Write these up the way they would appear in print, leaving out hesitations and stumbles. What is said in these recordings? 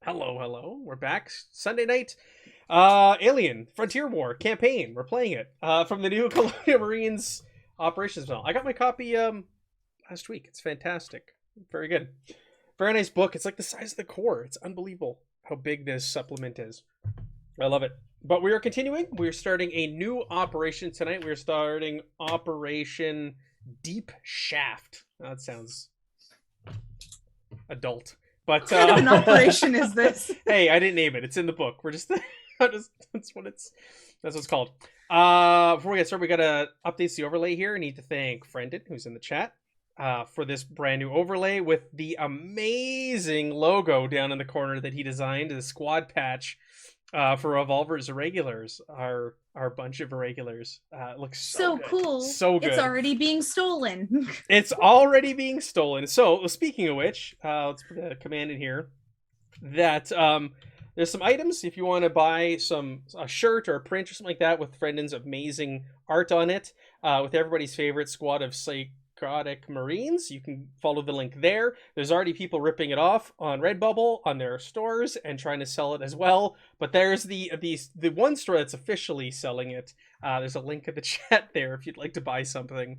Hello, hello. We're back. Sunday night. Alien Frontier War campaign. We're playing it. From the new Colonial Marines Operations Manual. I got my copy last week. It's fantastic. Very good. Very nice book. It's like the size of the core. It's unbelievable how big this supplement is. I love it. But we are continuing. We're starting a new operation tonight. We're starting Operation Deep Shaft. That sounds adult. But What kind of an operation is this? hey, I didn't name it. It's in the book. We're just, that's what it's called. Before we get started, we gotta update the overlay here. I need to thank Brendan, who's in the chat, for this brand new overlay with the amazing logo down in the corner that he designed, the squad patch for Revolver's Irregulars, our bunch of irregulars. It looks so So good. cool. So It's good. already being stolen. It's already being stolen. So, speaking of which, let's put a command in here that there's some items if you want to buy a shirt or a print or something like that with Brendan's amazing art on it, with everybody's favorite squad of psychotic Marines. You can follow the link there. There's already people ripping it off on Redbubble on their stores and trying to sell it as well. But there's the one store that's officially selling it. There's a link in the chat there if you'd like to buy something.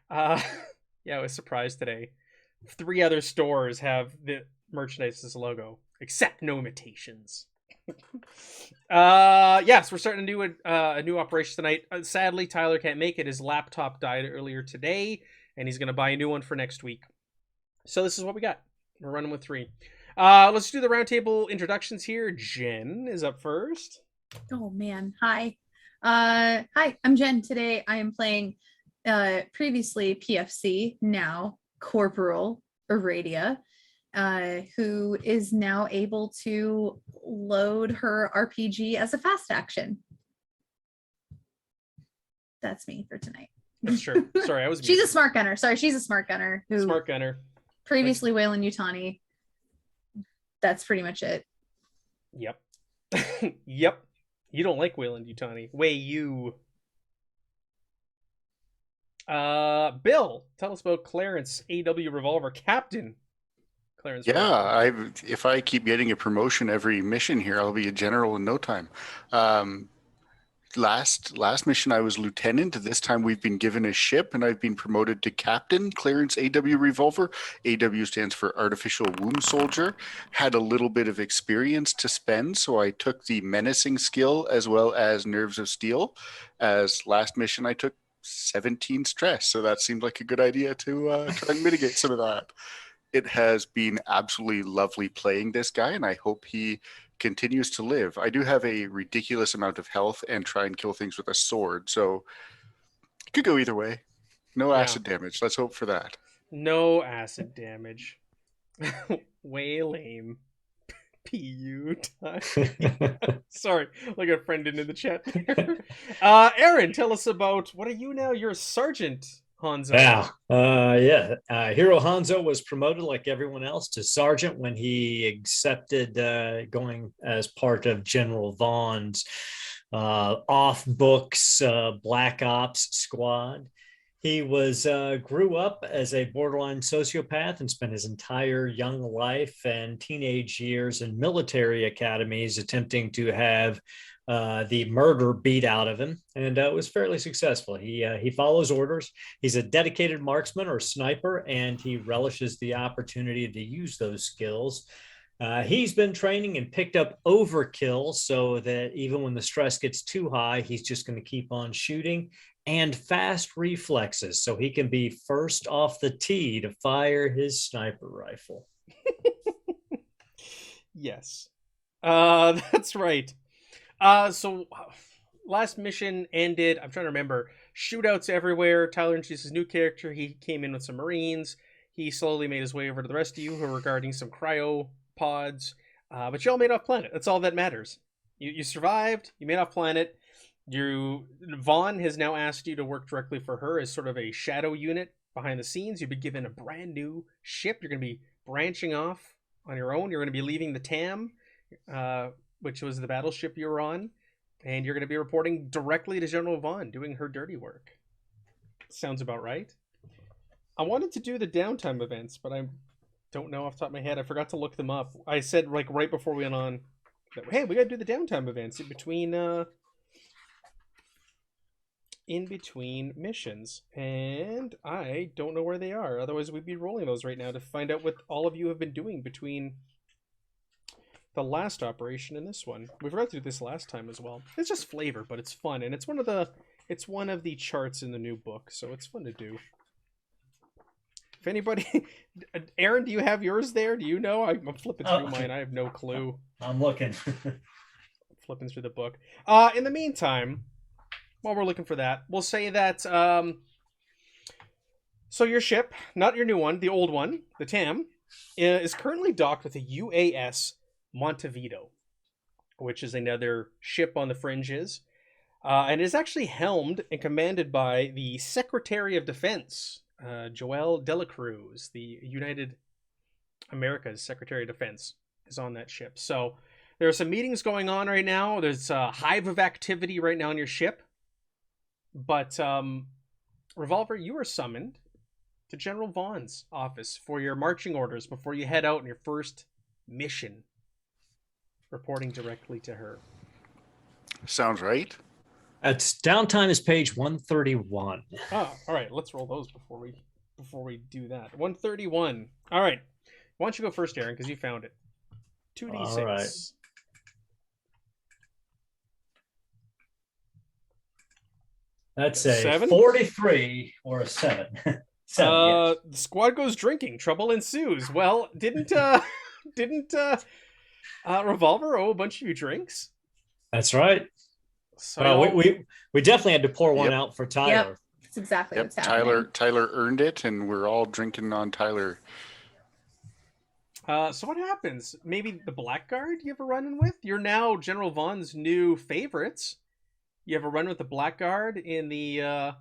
Uh, yeah, I was surprised today. 3 other stores have the merchandise as a logo, except no imitations. Yes, we're starting to do a new operation tonight. Sadly, Tyler can't make it. His laptop died earlier today, and he's going to buy a new one for next week. So this is what we got. We're running with 3. Let's do the roundtable introductions here. Jen is up first. Oh man. Hi. Hi, I'm Jen. Today I am playing previously PFC, now Corporal Aradia, who is now able to load her RPG as a fast action. That's me for tonight. That's true. Sorry, I was She's a smart gunner. Sorry, she's a smart gunner who smart gunner. previously Wayland Utani. That's pretty much it. Yep. Yep. You don't like Wayland Utani. You. Bill, tell us about Clarence AW Revolver Captain. Clarence. Yeah, if I keep getting a promotion every mission here, I'll be a general in no time. Last mission I was lieutenant. This time we've been given a ship and I've been promoted to captain. Clarence AW Revolver. AW stands for Artificial Womb Soldier. Had a little bit of experience to spend, so I took the menacing skill as well as Nerves of Steel. As last mission I took 17 stress, so that seemed like a good idea to try and mitigate some of that. It has been absolutely lovely playing this guy, and I hope he continues to live. I do have a ridiculous amount of health and try and kill things with a sword, so it could go either way. No acid damage. Let's hope for that. No acid damage. Way lame. PU time. Sorry, like a friend in the chat there. Aaron, tell us about what are you now? You're a sergeant, Hanzo. Hero Hanzo was promoted like everyone else to sergeant when he accepted going as part of General Vaughn's off books Black Ops squad. He grew up as a borderline sociopath and spent his entire young life and teenage years in military academies attempting to have the murder beat out of him, and was fairly successful. He follows orders. He's a dedicated marksman or sniper, and he relishes the opportunity to use those skills. He's been training and picked up overkill so that even when the stress gets too high, he's just going to keep on shooting, and fast reflexes so he can be first off the tee to fire his sniper rifle. Yes. That's right. So last mission ended. I'm trying to remember. Shootouts everywhere. Tyler introduced his new character. He came in with some Marines. He slowly made his way over to the rest of you who are guarding some cryo pods. But you all made off planet. That's all that matters. You survived. You made off planet. Vaughn has now asked you to work directly for her as sort of a shadow unit behind the scenes. You've been given a brand new ship. You're going to be branching off on your own. You're going to be leaving the TAM, which was the battleship you were on, and you're going to be reporting directly to General Vaughn, doing her dirty work. Sounds about right. I wanted to do the downtime events, but don't know off the top of my head. I forgot to look them up. I said like right before we went on, that, hey, we got to do the downtime events in between missions, and I don't know where they are. Otherwise, we'd be rolling those right now to find out what all of you have been doing between the last operation and this one. We forgot to do this last time as well. It's just flavor, but it's fun, and it's one of the charts in the new book, so it's fun to do. If anybody, Aaron, do you have yours there? Do you know? I'm flipping through mine. I have no clue. I'm looking. Flipping through the book. In the meantime, while we're looking for that, we'll say that so your ship, not your new one, the old one, the TAM, is currently docked with a UAS Montevideo, which is another ship on the fringes, and is actually helmed and commanded by the Secretary of Defense, Joel Delacruz, the United America's Secretary of Defense, is on that ship. So there are some meetings going on right now. There's a hive of activity right now on your ship. But Revolver, you are summoned to General Vaughn's office for your marching orders before you head out on your first mission, reporting directly to her. Sounds right. That's downtime is page 131. Oh, all right. Let's roll those before we do that. 131. All right. Why don't you go first, Aaron, because you found it. 2d6. All right. That's a 7? 43 or a 7. 7, yes. The squad goes drinking. Trouble ensues. Well, didn't Revolver owe a bunch of you drinks? That's right. So Well, we definitely had to pour one out for Tyler. Yep. That's exactly Yep, what's happening. Tyler earned it, and we're all drinking on Tyler. So what happens? Maybe the Blackguard you have a run-in with? You're now General Vaughn's new favorites. You have a run with the Blackguard in the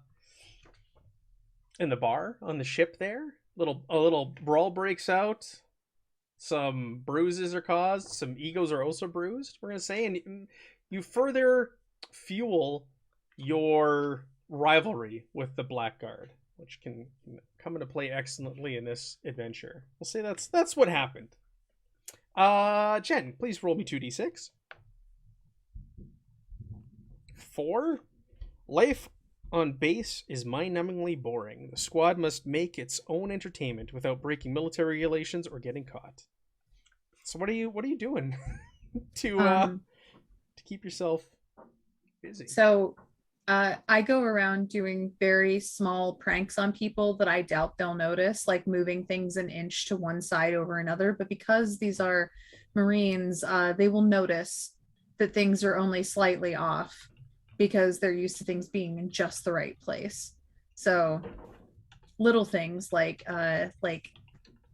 bar on the ship there. A little brawl breaks out. Some bruises are caused. Some egos are also bruised, we're gonna say, and you further fuel your rivalry with the Blackguard, which can come into play excellently in this adventure. We'll say that's what happened. Jen, please roll me 2d6. 4. Life on base is mind-numbingly boring. The squad must make its own entertainment without breaking military regulations or getting caught. So what are you doing to keep yourself busy? So I go around doing very small pranks on people that I doubt they'll notice, like moving things an inch to one side over another. But because these are Marines, they will notice that things are only slightly off because they're used to things being in just the right place. So little things like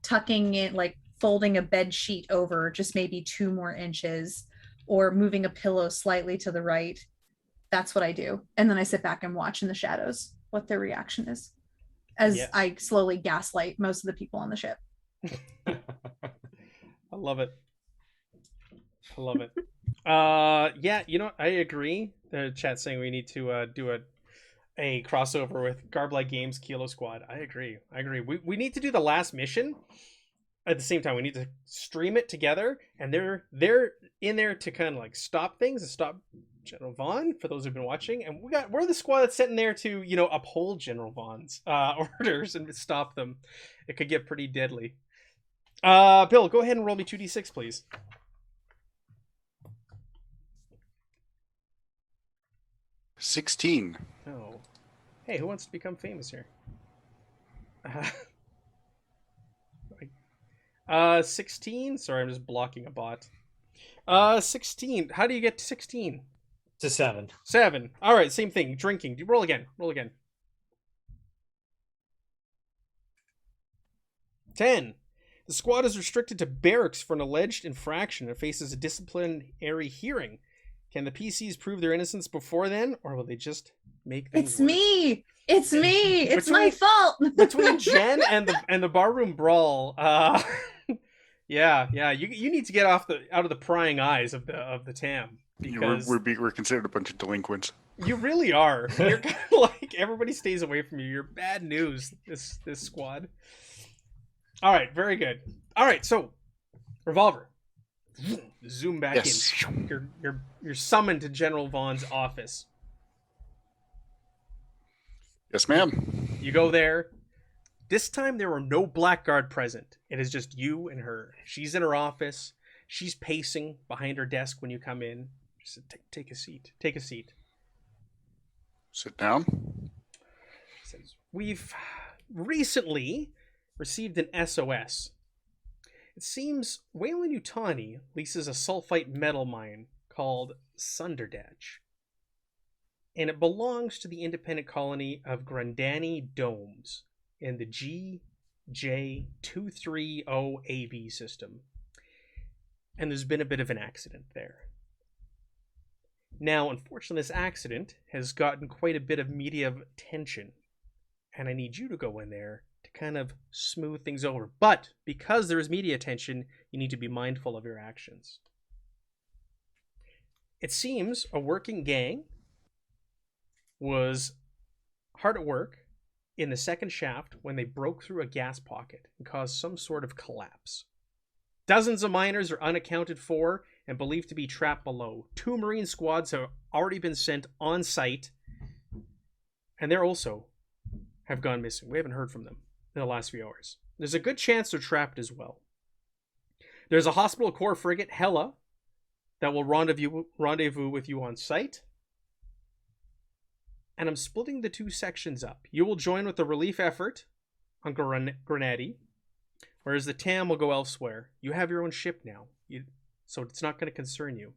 tucking it, like folding a bed sheet over just maybe 2 more inches, or moving a pillow slightly to the right. That's what I do. And then I sit back and watch in the shadows what their reaction is as I slowly gaslight most of the people on the ship. I love it. Yeah, I agree. The chat's saying we need to do a crossover with Garblight Games Kilo Squad. I agree. We need to do the last mission at the same time. We need to stream it together, and they're in there to kind of like stop things and stop General Vaughn, for those who've been watching, and we're the squad that's sitting there to uphold General Vaughn's orders and stop them. It could get pretty deadly. Bill, go ahead and roll me 2d6, please. 16. Oh, hey, who wants to become famous here? 16. Sorry, I'm just blocking a bot. 16. How do you get to 16? To 7. 7. All right, same thing. Drinking. Roll again. 10. The squad is restricted to barracks for an alleged infraction and faces a disciplinary hearing. Can the PCs prove their innocence before then, or will they just make things It's me. It's my fault. Between Jen and the barroom brawl, yeah, you need to get out of the prying eyes of the TAM, because We're considered a bunch of delinquents. you really are. You're kind of like, everybody stays away from you. You're bad news. This squad. All right, very good. All right, so Revolver, zoom back in. Yes. You're summoned to General Vaughn's office. Yes, You, ma'am. you go there. This time there were no blackguard present. It is just you and her. She's in her office. She's pacing behind her desk when you come in. She said, take a seat. Take a seat. Sit down. Says, we've recently received an SOS. It seems Wayland Utani leases a sulfite metal mine called Sunderdetch, and it belongs to the independent colony of Grandani Domes in the GJ230AB system. And there's been a bit of an accident there. Now, unfortunately, this accident has gotten quite a bit of media attention, and I need you to go in there to kind of smooth things over. But because there is media attention, you need to be mindful of your actions. It seems a working gang was hard at work in the second shaft when they broke through a gas pocket and caused some sort of collapse. Dozens of miners are unaccounted for and believed to be trapped below. 2 Marine squads have already been sent on site, and they're also have gone missing. We haven't heard from them in the last few hours. There's a good chance they're trapped as well. There's a Hospital Corps frigate, Hella, that will rendezvous with you on site. And I'm splitting the 2 sections up. You will join with the relief effort on Grenady, whereas the TAM will go elsewhere. You have your own ship now, so it's not going to concern you.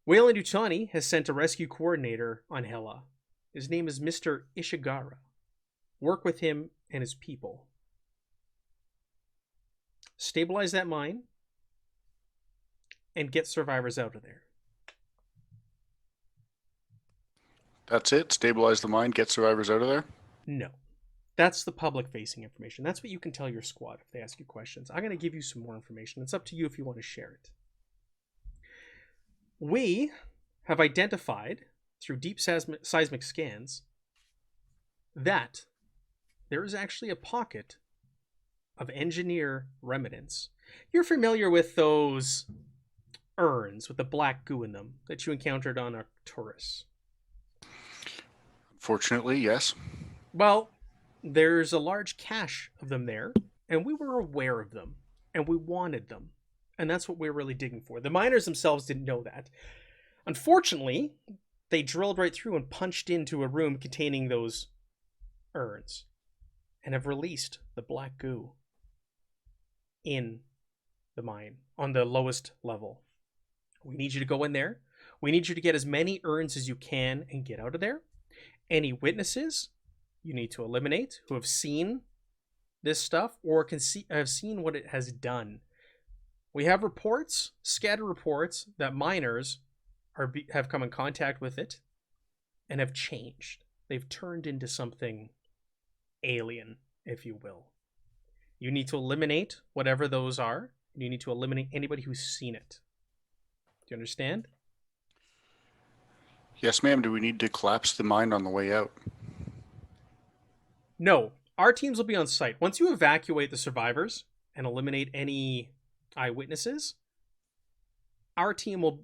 Wayland Utani has sent a rescue coordinator on Hella. His name is Mr. Ishigara. Work with him and his people. Stabilize that mine and get survivors out of there. That's it? Stabilize the mine, get survivors out of there? No. That's the public-facing information. That's what you can tell your squad if they ask you questions. I'm going to give you some more information. It's up to you if you want to share it. We have identified, through deep seismic scans, that there is actually a pocket of engineer remnants. You're familiar with those urns with the black goo in them that you encountered on Arcturus. Fortunately, yes. Well, there's a large cache of them there, and we were aware of them, and we wanted them. And that's what we were really digging for. The miners themselves didn't know that. Unfortunately, they drilled right through and punched into a room containing those urns and have released the black goo in the mine on the lowest level. We need you to go in there. We need you to get as many urns as you can and get out of there. Any witnesses you need to eliminate who have seen this stuff or have seen what it has done. We have reports, scattered reports, that miners have come in contact with it and have changed. They've turned into something alien, if you will. You need to eliminate whatever those are. And you need to eliminate anybody who's seen it. Do you understand? Yes, ma'am. Do we need to collapse the mine on the way out? No. Our teams will be on site. Once you evacuate the survivors and eliminate any eyewitnesses, our team will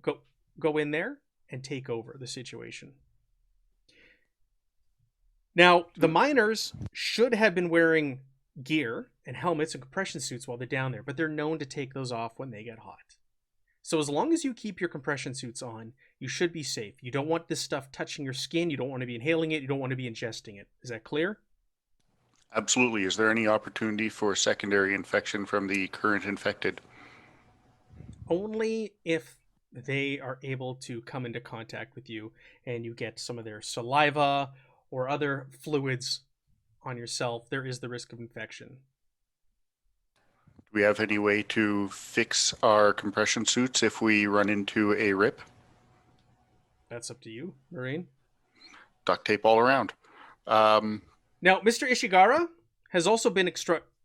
go in there and take over the situation. Now, the miners should have been wearing gear and helmets and compression suits while they're down there, but they're known to take those off when they get hot. So as long as you keep your compression suits on, you should be safe. You don't want this stuff touching your skin. You don't want to be inhaling it. You don't want to be ingesting it. Is that clear? Absolutely. Is there any opportunity for secondary infection from the current infected? Only if they are able to come into contact with you and you get some of their saliva or other fluids on yourself, there is the risk of infection. Do we have any way to fix our compression suits if we run into a rip? That's up to you, Marine. Duct tape all around. Now, Mr. Ishigara has also been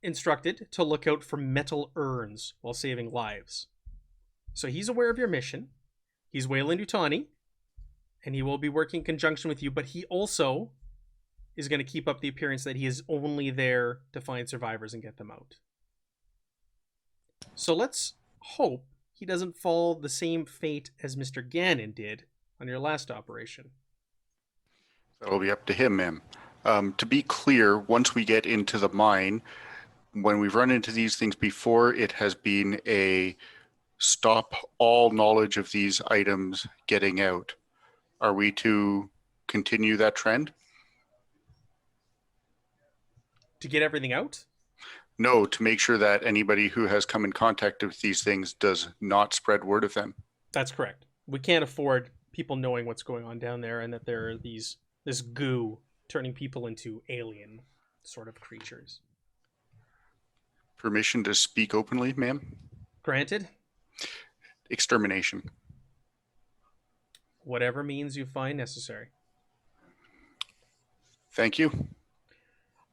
instructed to look out for metal urns while saving lives. So he's aware of your mission. He's Wayland Utani, and he will be working in conjunction with you, but he also is going to keep up the appearance that he is only there to find survivors and get them out. So let's hope he doesn't fall the same fate as Mr. Gannon did on your last operation. That'll be up to him, ma'am. To be clear, once we get into the mine, when we've run into these things before, it has been a stop all knowledge of these items getting out. Are we to continue that trend? To get everything out? No, to make sure that anybody who has come in contact with these things does not spread word of them. That's correct. We can't afford people knowing what's going on down there and that there are this goo turning people into alien sort of creatures. Permission to speak openly, ma'am? Granted, Extermination. whatever means you find necessary. Thank you.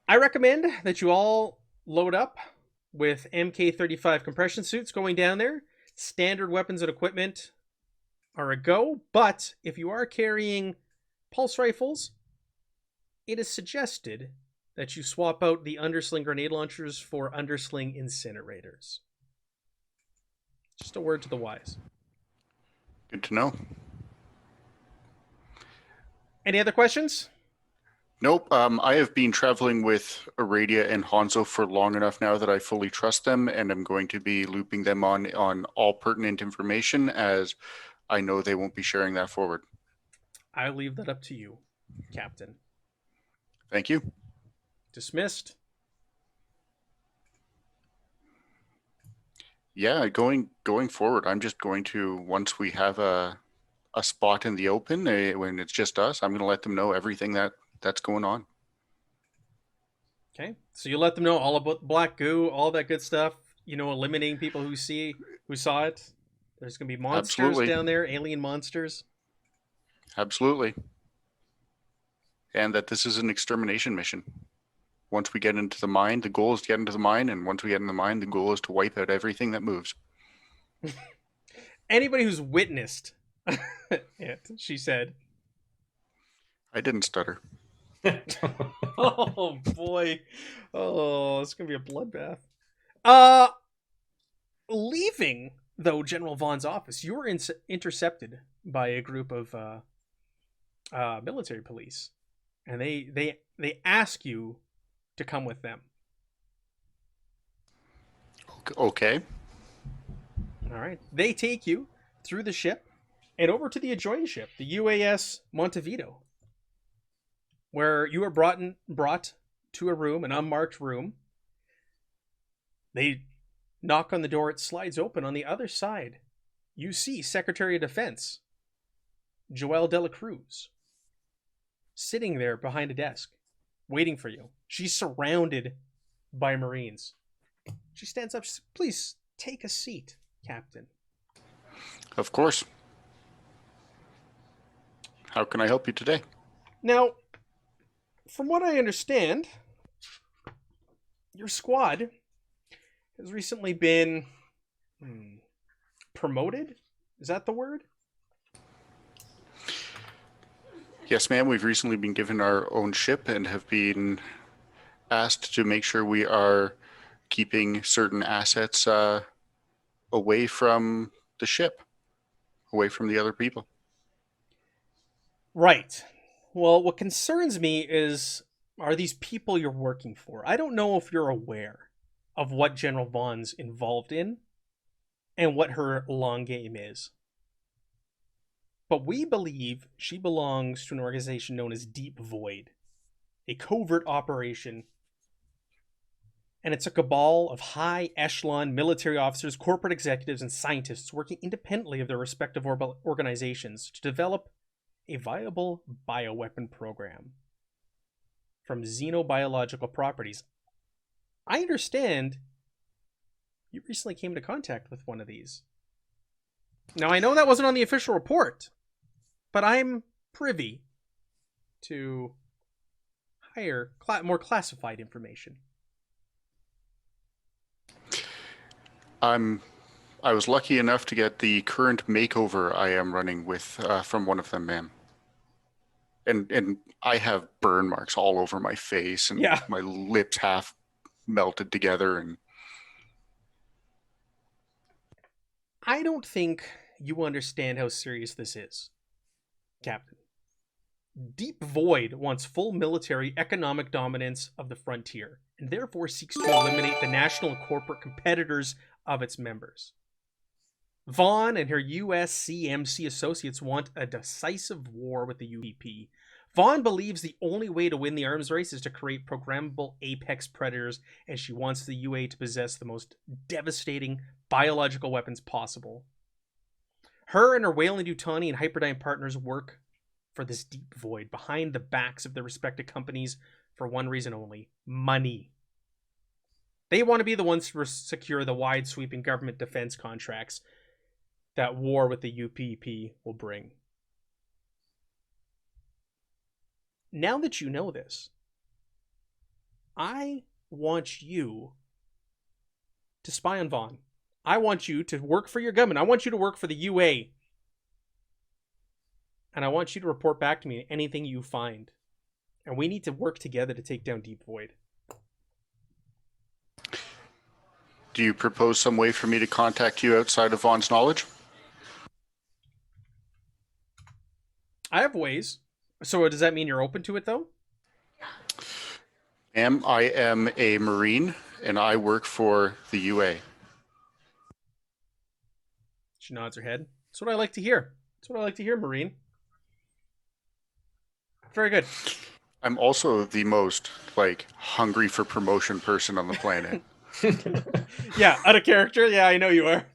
I recommend that you all load up with MK35 compression suits going down there. Standard weapons and equipment are a go, but if you are carrying pulse rifles, it is suggested that you swap out the undersling grenade launchers for undersling incinerators. Just a word to the wise. Good to know. Any other questions? Nope. I have been traveling with Aradia and Hanzo for long enough now that I fully trust them, and I'm going to be looping them on all pertinent information, as I know they won't be sharing that forward. I'll leave that up to you, Captain. Thank you. Dismissed. Yeah, going forward, I'm just going to, once we have a spot in the open, when it's just us, I'm going to let them know everything that's going on. Okay, so you let them know all about black goo, all that good stuff. You know, eliminating people who saw it. There's gonna be monsters Absolutely. down there, alien monsters. Absolutely. And that this is an extermination mission. Once we get into the mine, the goal is to get into the mine, and once we get in the mine, the goal is to wipe out everything that moves. Anybody who's witnessed it, she said. I didn't stutter. Oh boy. Oh, it's gonna be a bloodbath. Uh Leaving though General Vaughn's office, you were intercepted by a group of military police, and they ask you to come with them. Okay. All right, they take you through the ship and over to the adjoining ship, the UAS Montevideo, where you are brought to a room, an unmarked room. They knock on the door, it slides open. On the other side, you see Secretary of Defense Joelle Dela Cruz sitting there behind a desk, waiting for you. She's surrounded by Marines. She stands up. Please take a seat, Captain. Of course. How can I help you today? Now, from what I understand, your squad has recently been promoted. Is that the word? Yes, ma'am. We've recently been given our own ship and have been asked to make sure we are keeping certain assets away from the ship, away from the other people. Right. Well, what concerns me is are these people you're working for? I don't know if you're aware of what General Vaughn's involved in and what her long game is. But we believe she belongs to an organization known as Deep Void, a covert operation, and it's a cabal of high echelon military officers, corporate executives, and scientists working independently of their respective organizations to develop a viable bioweapon program from xenobiological properties. I understand you recently came into contact with one of these. Now, I know that wasn't on the official report, but I'm privy to more classified information. I was lucky enough to get the current makeover I am running with from one of them, ma'am. And I have burn marks all over my face, and Yeah. my lips half melted together, and I don't think you understand how serious this is, Captain. Deep Void wants full military economic dominance of the frontier, and therefore seeks to eliminate the national and corporate competitors of its members. Vaughn and her USCMC associates want a decisive war with the UEP. Vaughn believes the only way to win the arms race is to create programmable apex predators, and she wants the UA to possess the most devastating biological weapons possible. Her and her Weyland-Yutani and Hyperdyne partners work for this deep void behind the backs of their respective companies for one reason only: money. They want to be the ones to secure the wide sweeping government defense contracts that war with the UPP will bring. Now that you know this, I want you to spy on Vaughn. I want you to work for your government. I want you to work for the UA. And I want you to report back to me anything you find. And we need to work together to take down Deep Void. Do you propose some way for me to contact you outside of Vaughn's knowledge? I have ways. So does that mean you're open to it, though? Ma'am, I am a Marine, and I work for the UA. She nods her head. That's what I like to hear. That's what I like to hear, Marine. Very good. I'm also the most, hungry for promotion person on the planet. Yeah, out of character. Yeah, I know you are.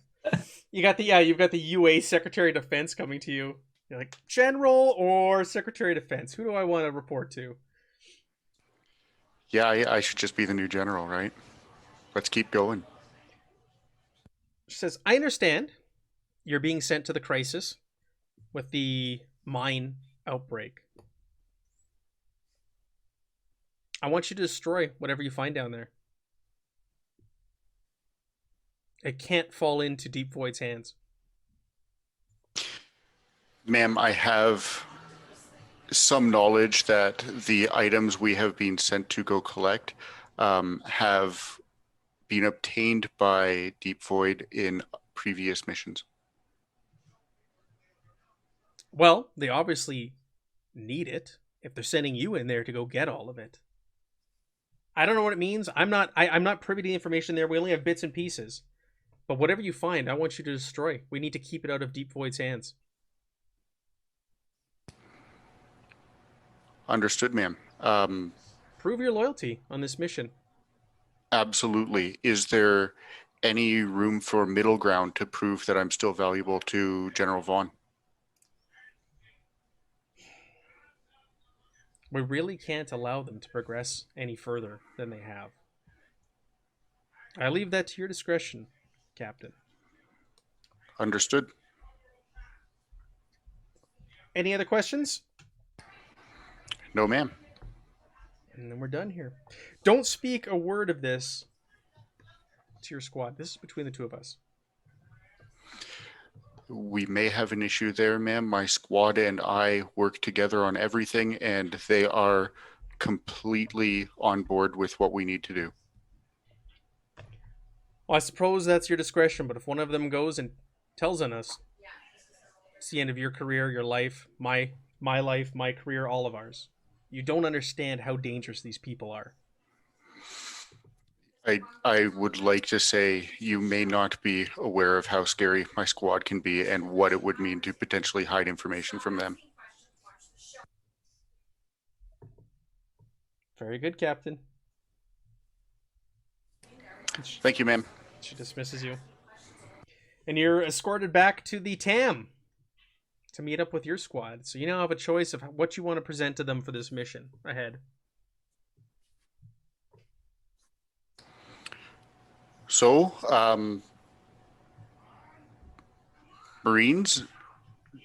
You've got the UA Secretary of Defense coming to you. You're like, General or Secretary of Defense? Who do I want to report to? Yeah, I should just be the new general, right? Let's keep going. She says, I understand you're being sent to the crisis with the mine outbreak. I want you to destroy whatever you find down there. It can't fall into Deep Void's hands. Ma'am, I have some knowledge that the items we have been sent to go collect have been obtained by Deep Void in previous missions. Well, they obviously need it if they're sending you in there to go get all of it. I don't know what it means. I'm not privy to the information there. We only have bits and pieces. But whatever you find, I want you to destroy. We need to keep it out of Deep Void's hands. Understood, ma'am. Prove your loyalty on this mission. Absolutely. Is there any room for middle ground to prove that I'm still valuable to General Vaughn? We really can't allow them to progress any further than they have. I leave that to your discretion, Captain. Understood. Any other questions? No, ma'am. And then we're done here. Don't speak a word of this to your squad. This is between the two of us. We may have an issue there, ma'am. My squad and I work together on everything, and they are completely on board with what we need to do. Well, I suppose that's your discretion, but if one of them goes and tells on us, it's the end of your career, your life, my life, my career, all of ours. You don't understand how dangerous these people are. I would like to say you may not be aware of how scary my squad can be and what it would mean to potentially hide information from them. Very good, Captain. Thank you, ma'am. She dismisses you. And you're escorted back to the TAM to meet up with your squad. So you now have a choice of what you want to present to them for this mission ahead. So, Marines,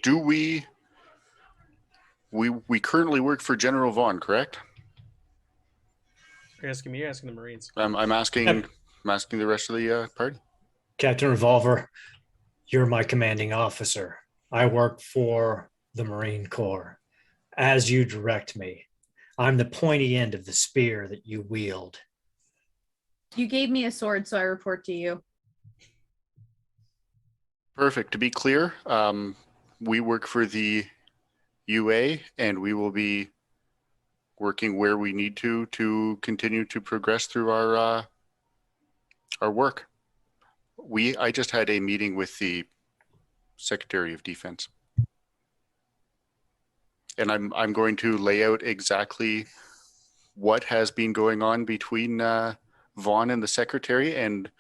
do we currently work for General Vaughn, correct? You're asking me, you're asking the Marines. I'm asking the rest of the party. Captain Revolver, you're my commanding officer. I work for the Marine Corps. As you direct me, I'm the pointy end of the spear that you wield. You gave me a sword, so I report to you. Perfect. To be clear, we work for the UA, and we will be working where we need to continue to progress through our work. I just had a meeting with the Secretary of Defense, and I'm going to lay out exactly what has been going on between Vaughn and the Secretary, and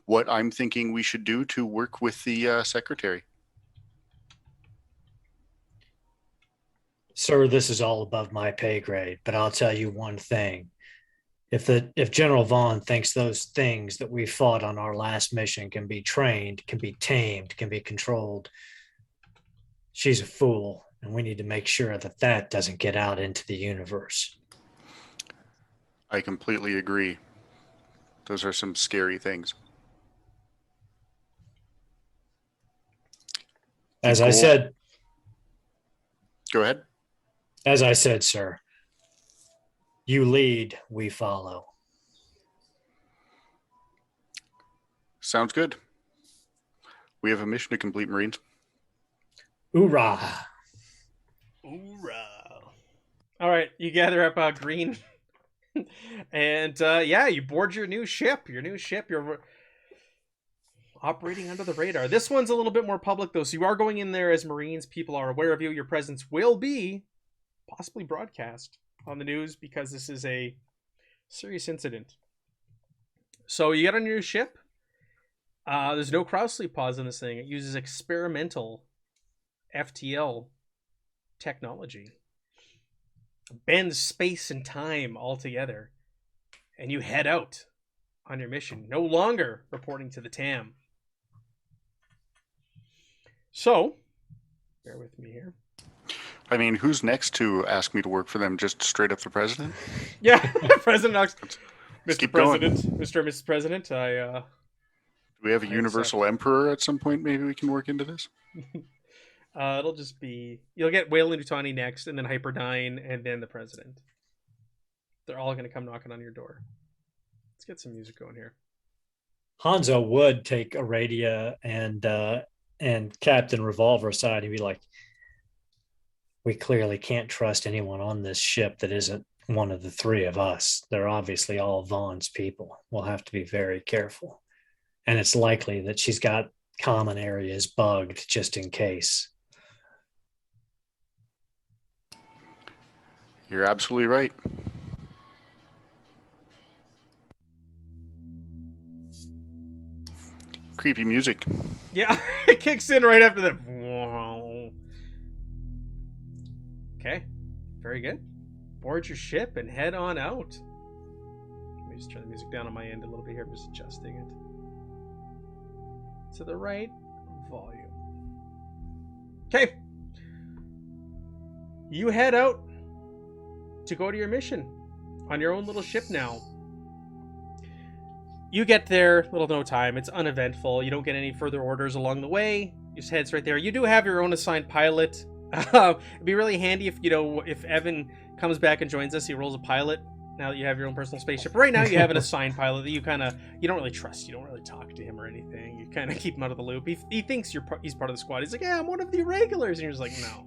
what I'm thinking we should do to work with the Secretary. Sir, this is all above my pay grade, but I'll tell you one thing. If General Vaughn thinks those things that we fought on our last mission can be trained, can be tamed, can be controlled, she's a fool, and we need to make sure that that doesn't get out into the universe. I completely agree. Those are some scary things. As I said, Go ahead. as I said, sir, you lead, we follow. Sounds good. We have a mission to complete, Marines. Hoorah! Hoorah! All right, you gather up Green, and yeah, you board your new ship. You're operating under the radar. This one's a little bit more public, though, so you are going in there as Marines. People are aware of you. Your presence will be possibly broadcast on the news because this is a serious incident. So you get on your new ship. There's no crowd sleep pause in this thing. It uses experimental FTL technology. Bends space and time altogether. And you head out on your mission. No longer reporting to the TAM. So, bear with me here. I mean, who's next to ask me to work for them? Just straight up the president? Yeah, President Knox. Mr. keep President, going. Mr. and Mrs. President, Do we have a universal emperor at some point? Maybe we can work into this? It'll just be... You'll get Wayland Utani next, and then Hyperdyne, and then the president. They're all going to come knocking on your door. Let's get some music going here. Hanzo would take Aradia and Captain Revolver aside and be like, we clearly can't trust anyone on this ship that isn't one of the three of us. They're obviously all Vaughn's people. We'll have to be very careful. And it's likely that she's got common areas bugged just in case. You're absolutely right. Creepy music. Yeah, it kicks in right after that. Okay, very good. Board your ship and head on out. Let me just turn the music down on my end a little bit here. I'm just adjusting it to the right volume. Okay. You head out to go to your mission on your own little ship now. You get there, little no time. It's uneventful. You don't get any further orders along the way. Your head's right there. You do have your own assigned pilot. It'd be really handy if, if Evan comes back and joins us, he rolls a pilot. Now that you have your own personal spaceship. Right now you have an assigned pilot that you don't really trust. You don't really talk to him or anything. You kind of keep him out of the loop. He thinks he's part of the squad. He's like, yeah, I'm one of the irregulars. And you're just like, no,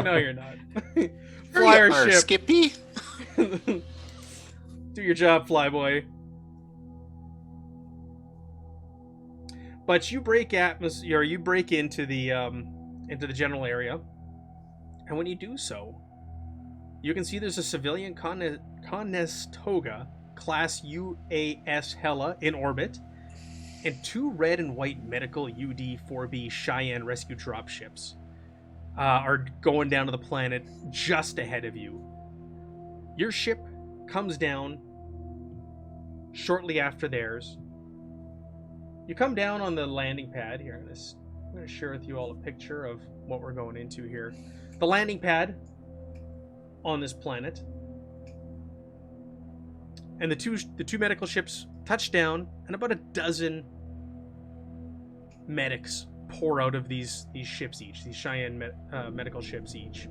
no, you're not. Fly our ship. Skippy. Do your job, flyboy. But you break atmosphere. You break into the general area, and when you do so, you can see there's a civilian Conestoga class UAS Hella in orbit, and two red and white medical UD-4B Cheyenne rescue dropships are going down to the planet just ahead of you. Your ship comes down shortly after theirs. You come down on the landing pad here. I'm going to share with you all a picture of what we're going into here. The landing pad on this planet, and the two medical ships touch down, and about a dozen medics pour out of these ships each, these Cheyenne medical ships each.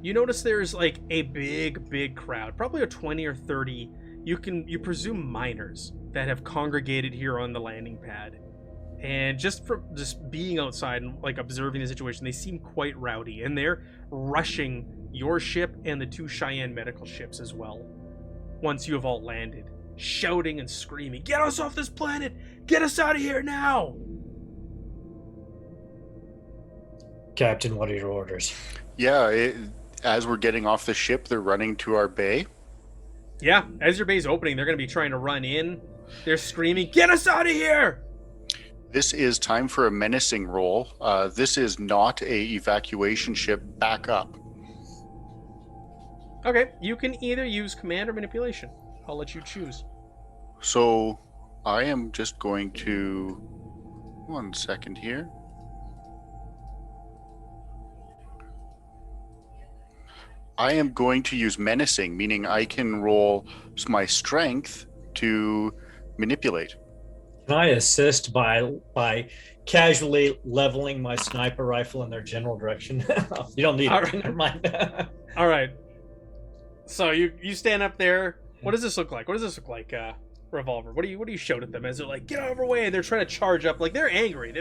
You notice there's like a big crowd, probably a 20 or 30 you presume miners that have congregated here on the landing pad. And just from just being outside and like observing the situation, they seem quite rowdy, and they're rushing your ship and the 2 Cheyenne medical ships as well. Once you have all landed, shouting and screaming, "Get us off this planet! Get us out of here now!" Captain, what are your orders? Yeah, as we're getting off the ship, they're running to our bay. Yeah, as your bay's opening, they're going to be trying to run in. They're screaming, "Get us out of here!" This is time for a menacing roll. This is not a evacuation ship. Back up. Okay, you can either use command or manipulation. I'll let you choose. So I am just going to... 1 second here. I am going to use menacing, meaning I can roll my strength to manipulate. Can I assist by casually leveling my sniper rifle in their general direction? You don't need All it. right. Never mind. All right. So you stand up there. What does this look like? What does this look like, Revolver? What do you shout at them as they're like, "Get out of our way"? They're trying to charge up. Like, they're angry.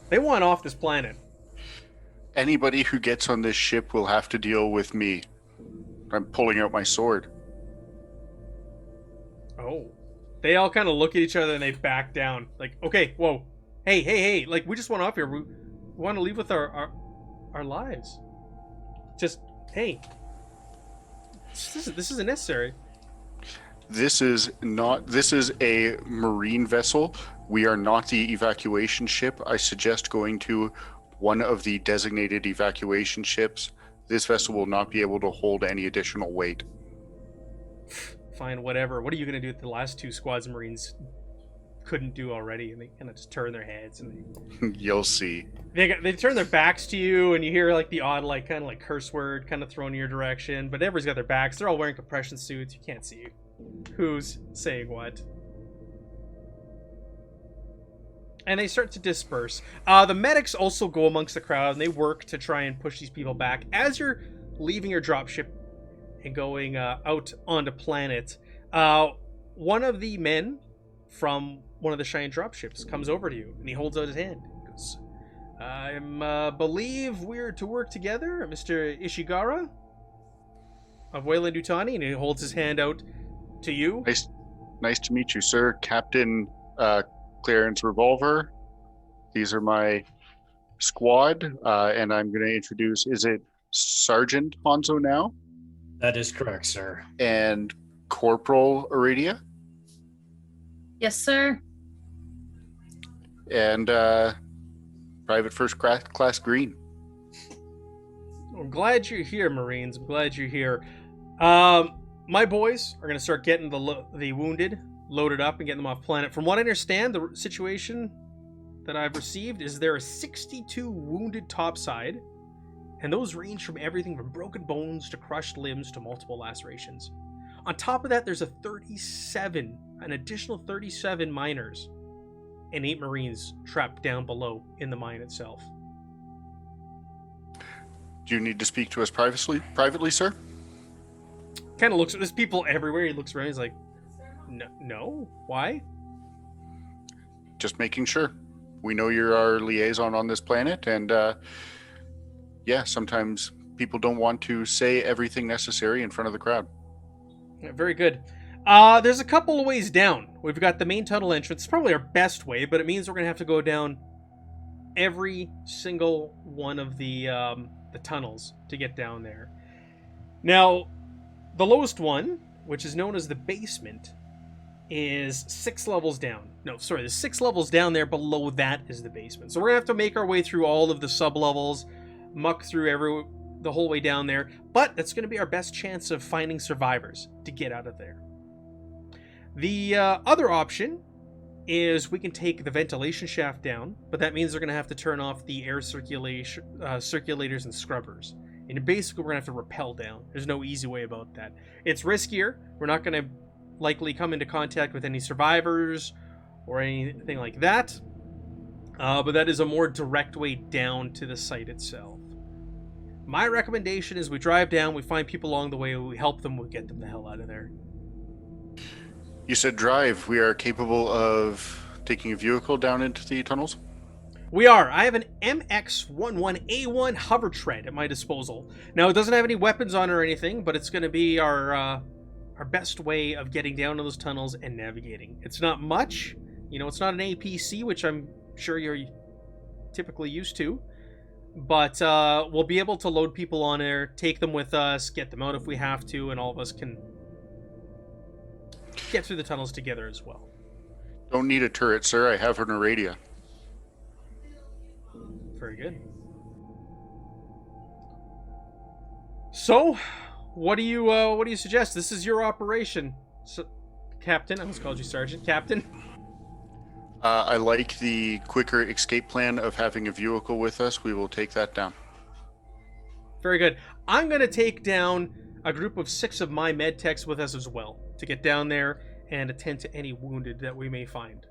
They want off this planet. Anybody who gets on this ship will have to deal with me. I'm pulling out my sword. Oh. They all kind of look at each other and they back down. Like, okay, whoa. Hey. Like, we just want off here. We want to leave with our lives. Just, hey. This isn't necessary. This is a marine vessel. We are not the evacuation ship. I suggest going to one of the designated evacuation ships. This vessel will not be able to hold any additional weight. Fine, whatever. What are you going to do with the last 2 squads of Marines couldn't do already? And they kind of just turn their heads and You'll see. they turn their backs to you, and you hear like the odd like kind of like curse word kind of thrown in your direction. But everybody's got their backs. They're all wearing compression suits. You can't see who's saying what. And they start to disperse. The medics also go amongst the crowd, and they work to try and push these people back. As you're leaving your dropship and going out onto planet, one of the men from one of the Cheyenne dropships comes over to you, and he holds out his hand. He goes, "I believe we're to work together, Mr. Ishigara of Wayland Utani," and he holds his hand out to you. Nice to meet you, sir. Captain Clarence Revolver. These are my squad, and I'm going to introduce, is it Sergeant Hanzo now? That is correct, sir. And Corporal Aradia? Yes, sir. And Private First Class Green. I'm glad you're here, Marines. I'm glad you're here. My boys are going to start getting the wounded loaded up and getting them off planet. From what I understand, the situation that I've received is there are 62 wounded topside, and those range from everything from broken bones to crushed limbs to multiple lacerations. On top of that, there's an additional 37 miners and 8 Marines trapped down below in the mine itself. Do you need to speak to us privately, sir? Kind of looks at there's people everywhere. He looks around. He's like, no, why? Just making sure. We know you're our liaison on this planet, and yeah, sometimes people don't want to say everything necessary in front of the crowd. Yeah, very good. There's a couple of ways down. We've got the main tunnel entrance. It's probably our best way, but it means we're going to have to go down every single one of the tunnels to get down there. Now, the lowest one, which is known as the basement, is 6 levels down. No, sorry, there's 6 levels down there. Below that is the basement. So we're going to have to make our way through all of the sub-levels, muck through the whole way down there. But that's going to be our best chance of finding survivors to get out of there. The other option is we can take the ventilation shaft down, but that means they're going to have to turn off the air circulators and scrubbers. And basically, we're going to have to rappel down. There's no easy way about that. It's riskier. We're not going to likely come into contact with any survivors or anything like that. But that is a more direct way down to the site itself. My recommendation is we drive down, we find people along the way, we help them, we get them the hell out of there. You said drive. We are capable of taking a vehicle down into the tunnels? We are. I have an MX-11A1 hover tread at my disposal. Now, it doesn't have any weapons on it or anything, but it's going to be our best way of getting down to those tunnels and navigating. It's not much. You know, it's not an APC, which I'm sure you're typically used to. But we'll be able to load people on there, take them with us, get them out if we have to, and all of us can get through the tunnels together as well. Don't need a turret, sir. I have an Aradia. Very good. So, what do you suggest? This is your operation, so, Captain. I almost called you Sergeant. Captain. I like the quicker escape plan of having a vehicle with us. We will take that down. Very good. I'm going to take down a group of 6 of my med techs with us as well to get down there and attend to any wounded that we may find.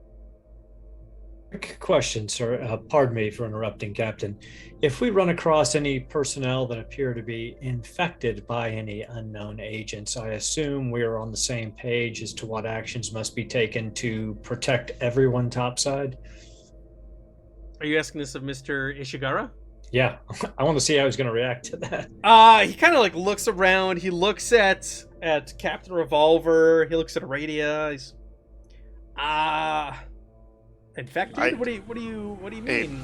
Quick question, sir. Pardon me for interrupting, Captain. If we run across any personnel that appear to be infected by any unknown agents, I assume we are on the same page as to what actions must be taken to protect everyone topside? Are you asking this of Mr. Ishigara? Yeah, I want to see how he's going to react to that. He kind of like looks around. He looks at Captain Revolver. He looks at Aradia. He's infected? What do you mean?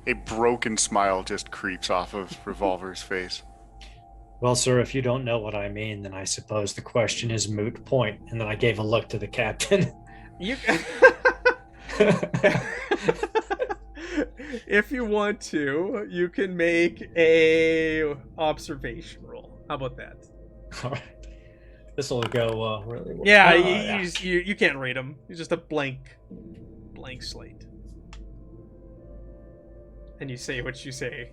A broken smile just creeps off of Revolver's face. Well, sir, if you don't know what I mean, then I suppose the question is moot point. And then I gave a look to the captain. You If you want to, you can make a observation roll. How about that? All right. This will go really well. Yeah, you can't rate him. He's just a blank slate. And you say what you say.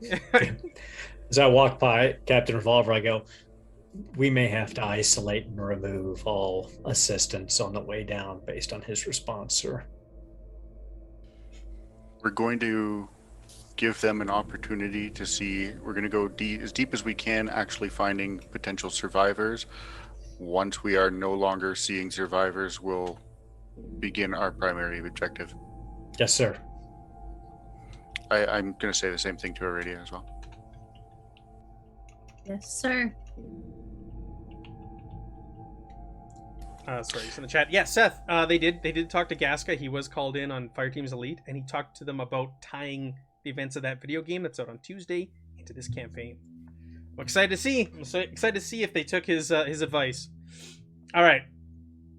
As I walk by Captain Revolver, I go, we may have to isolate and remove all assistance on the way down based on his response, sir. We're going to give them an opportunity to see. We're going to go as deep as we can, actually finding potential survivors. Once we are no longer seeing survivors, we'll begin our primary objective. Yes, sir. I'm going to say the same thing to Aradia as well. Yes, sir. Sorry, he's in the chat. Yeah, Seth. They did talk to Gaska. He was called in on Fireteam's Elite, and he talked to them about tying the events of that video game that's out on Tuesday into this campaign. I'm excited to see. I'm so excited to see if they took his advice. All right.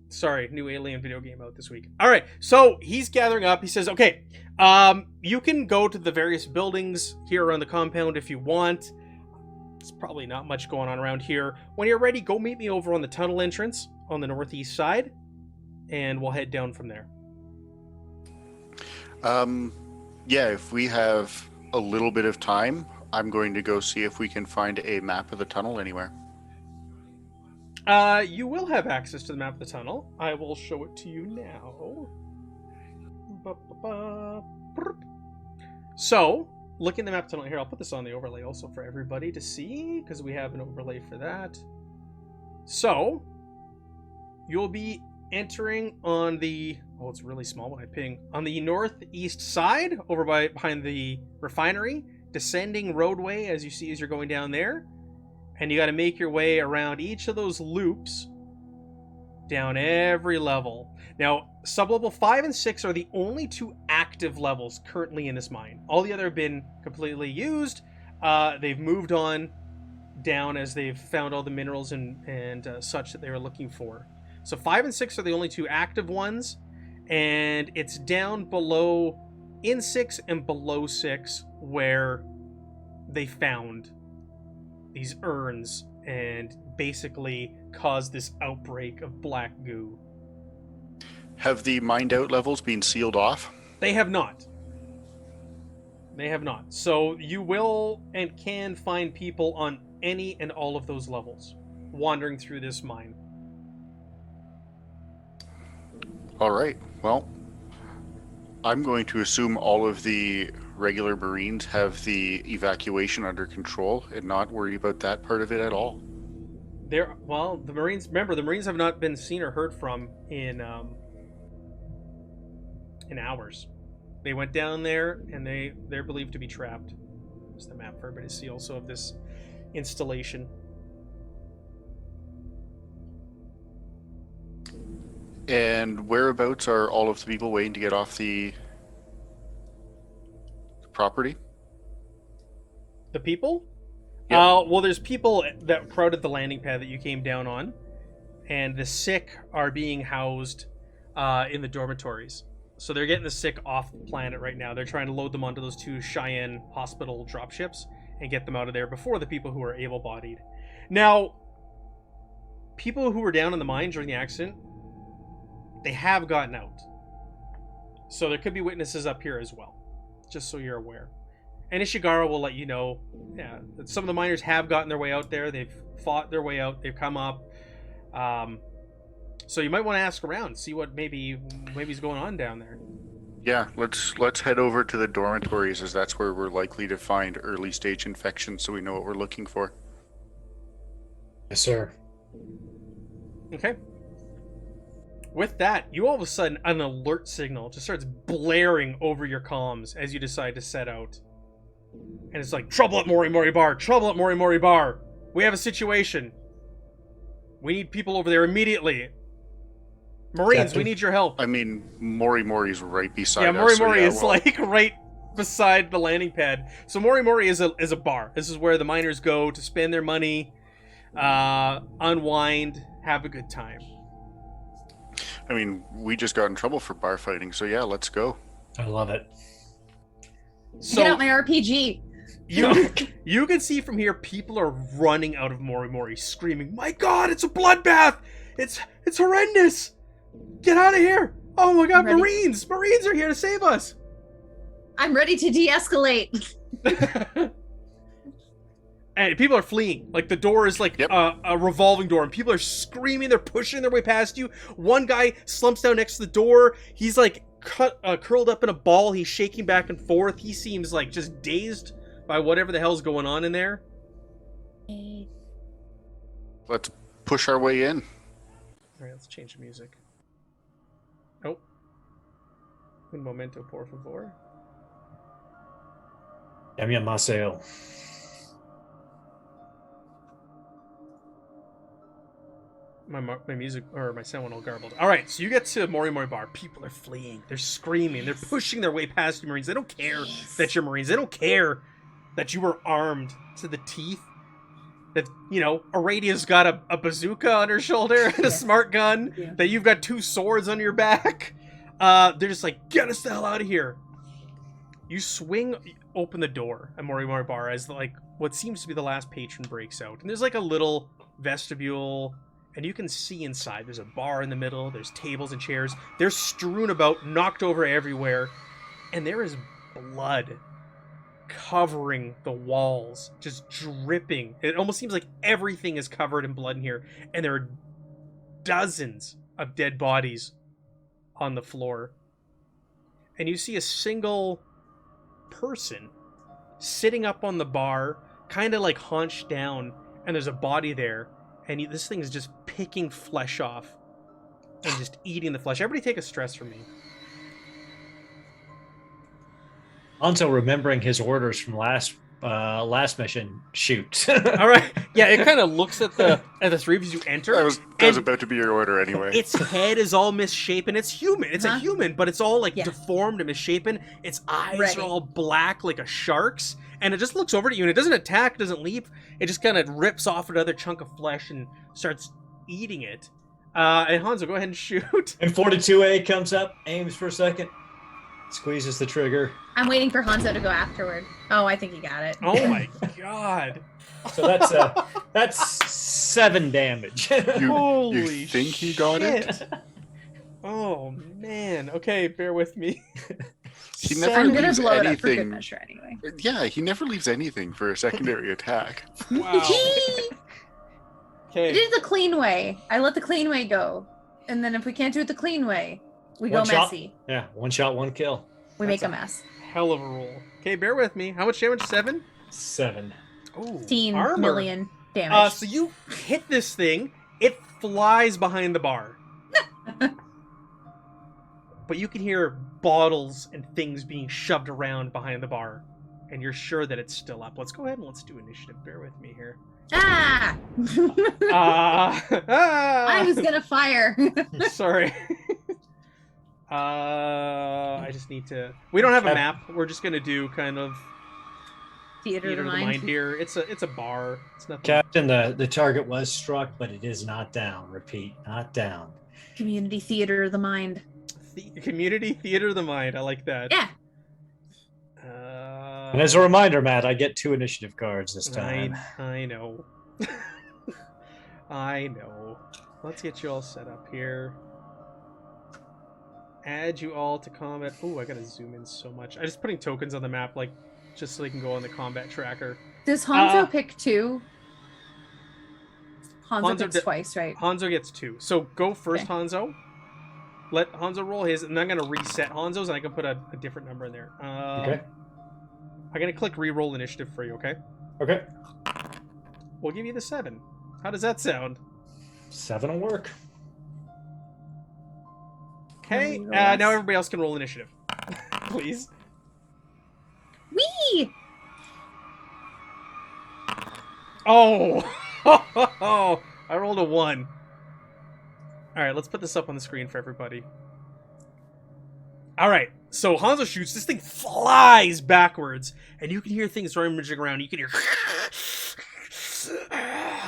Sorry, new Alien video game out this week. All right, so he's gathering up. He says, "Okay, you can go to the various buildings here around the compound if you want. There's probably not much going on around here. When you're ready, go meet me over on the tunnel entrance on the northeast side, and we'll head down from there." Yeah, if we have a little bit of time, I'm going to go see if we can find a map of the tunnel anywhere. You will have access to the map of the tunnel. I will show it to you now. So, looking at the map tunnel here, I'll put this on the overlay also for everybody to see, because we have an overlay for that. So, you'll be entering on the... Oh, it's really small when I ping. On the northeast side, over behind the refinery, descending roadway, as you see as you're going down there. And you got to make your way around each of those loops down every level. Now, sublevel 5 and 6 are the only 2 active levels currently in this mine. All the other have been completely used. They've moved on down as they've found all the minerals and such that they were looking for. So 5 and 6 are the only 2 active ones. And it's down below in 6 and below 6 where they found these urns and basically caused this outbreak of black goo. Have the mined out levels been sealed off? They have not. They have not. So you will and can find people on any and all of those levels wandering through this mine. All right. Well, I'm going to assume all of the regular Marines have the evacuation under control and not worry about that part of it at all. Well, the Marines. Remember, the Marines have not been seen or heard from in hours. They went down there, and they're believed to be trapped. There's the map for everybody to see, also, of this installation. And whereabouts are all of the people waiting to get off the property? The people? Yep. Well, there's people that crowded the landing pad that you came down on, and the sick are being housed in the dormitories. So they're getting the sick off the planet right now. They're trying to load them onto those 2 Cheyenne hospital dropships and get them out of there before the people who are able-bodied. Now, people who were down in the mine during the accident, they have gotten out. So there could be witnesses up here as well, just so you're aware. And Ishigara will let you know, yeah, that some of the miners have gotten their way out there. They've fought their way out. They've come up. So you might want to ask around, see what maybe's going on down there. Yeah, let's head over to the dormitories, as that's where we're likely to find early stage infections, so we know what we're looking for. Yes, sir. Okay. With that, you all of a sudden, an alert signal just starts blaring over your comms as you decide to set out. And it's like, trouble at Mori Mori Bar! Trouble at Mori Mori Bar! We have a situation. We need people over there immediately. Marines, Captain. we need your help. I mean, Mori Mori's right beside us. Mori so Mori yeah, is like right beside the landing pad. So Mori Mori is a bar. This is where the miners go to spend their money, unwind, have a good time. I mean, we just got in trouble for bar fighting, so yeah, let's go. I love it. So Get out my RPG. you can see from here people are running out of Mori Mori, screaming, "My God, it's a bloodbath! It's horrendous! Get out of here! Oh my God, Ready? Marines! Marines are here to save us!" I'm ready to de-escalate. And people are fleeing. Like, the door is like Yep. a revolving door, and people are screaming. They're pushing their way past you. One guy slumps down next to the door. He's like curled up in a ball. He's shaking back and forth. He seems like just dazed by whatever the hell's going on in there. Let's push our way in. All right, let's change the music. Oh. Un momento, por favor. Yamiamaseo. My music or my sound went all garbled. All right, so you get to Mori Mori Bar. People are fleeing. They're screaming. They're pushing their way past you, Marines. They don't care that you're Marines. They don't care that you were armed to the teeth. That, Aradia's got a bazooka on her shoulder and a smart gun. Yeah. That you've got 2 swords on your back. They're just like, get us the hell out of here. You swing open the door at Mori Mori Bar as like what seems to be the last patron breaks out. And there's like a little vestibule. And you can see inside. There's a bar in the middle. There's tables and chairs. They're strewn about, knocked over everywhere. And there is blood covering the walls, just dripping. It almost seems like everything is covered in blood in here. And there are dozens of dead bodies on the floor. And you see a single person sitting up on the bar, kind of like hunched down. And there's a body there. And this thing is just picking flesh off and just eating the flesh. Everybody take a stress from me. Hanzo, remembering his orders from last mission, shoot. All right. Yeah, it kind of looks at the 3 of you as you enter. That was about to be your order anyway. Its head is all misshapen. It's human. It's a human, but it's all like deformed and misshapen. Its eyes are all black like a shark's. And it just looks over at you, and it doesn't attack, doesn't leap. It just kind of rips off another chunk of flesh and starts eating it. And Hanzo, go ahead and shoot. And 42A comes up, aims for a second, squeezes the trigger. I'm waiting for Hanzo to go afterward. Oh, I think he got it. Oh my God. So that's 7 damage. Holy you think he got it? shit. Oh man. Okay, bear with me. He never I'm gonna leaves blow it up for good anything. measure anyway. Yeah, he never leaves anything for a secondary attack. Wow. I Okay. did it the clean way. I let the clean way go. And then if we can't do it the clean way, we One go shot. messy. Yeah, 1 shot, 1 kill. We That's make a mess. Hell of a roll. Okay, bear with me. How much damage? 7? 7. Ooh, 15 armor. million. Damage. So you hit this thing. It flies behind the bar. But you can hear bottles and things being shoved around behind the bar. And you're sure that it's still up. Let's go ahead and let's do initiative. Bear with me here. Ah! I was gonna fire. Sorry. I just need to. We don't have a map. We're just gonna do kind of Theater of the mind. here. It's a bar. It's nothing. Captain, the target was struck, but it is not down. Repeat, not down. Community theater of the mind. Community theater of the mind. I like that. Yeah. And as a reminder, Matt, I get 2 initiative cards this time. I know. I know. Let's get you all set up here. Add you all to combat. Oh, I gotta zoom in so much. I'm just putting tokens on the map, like, just so they can go on the combat tracker. Does Hanzo pick 2? Hanzo picks Hanzo twice, right? Hanzo gets 2. So go first, Okay. Hanzo. Let Hanzo roll his, and then I'm gonna reset Hanzo's, and I can put a different number in there. Okay. I'm gonna click re-roll initiative for you, okay? Okay. We'll give you the 7. How does that sound? 7 will work. Okay, Roll now us. everybody else can roll initiative. Please. Whee! Oh! I rolled a 1. Alright, let's put this up on the screen for everybody. Alright, so Hanzo shoots, this thing flies backwards, and you can hear things rummaging around. You can hear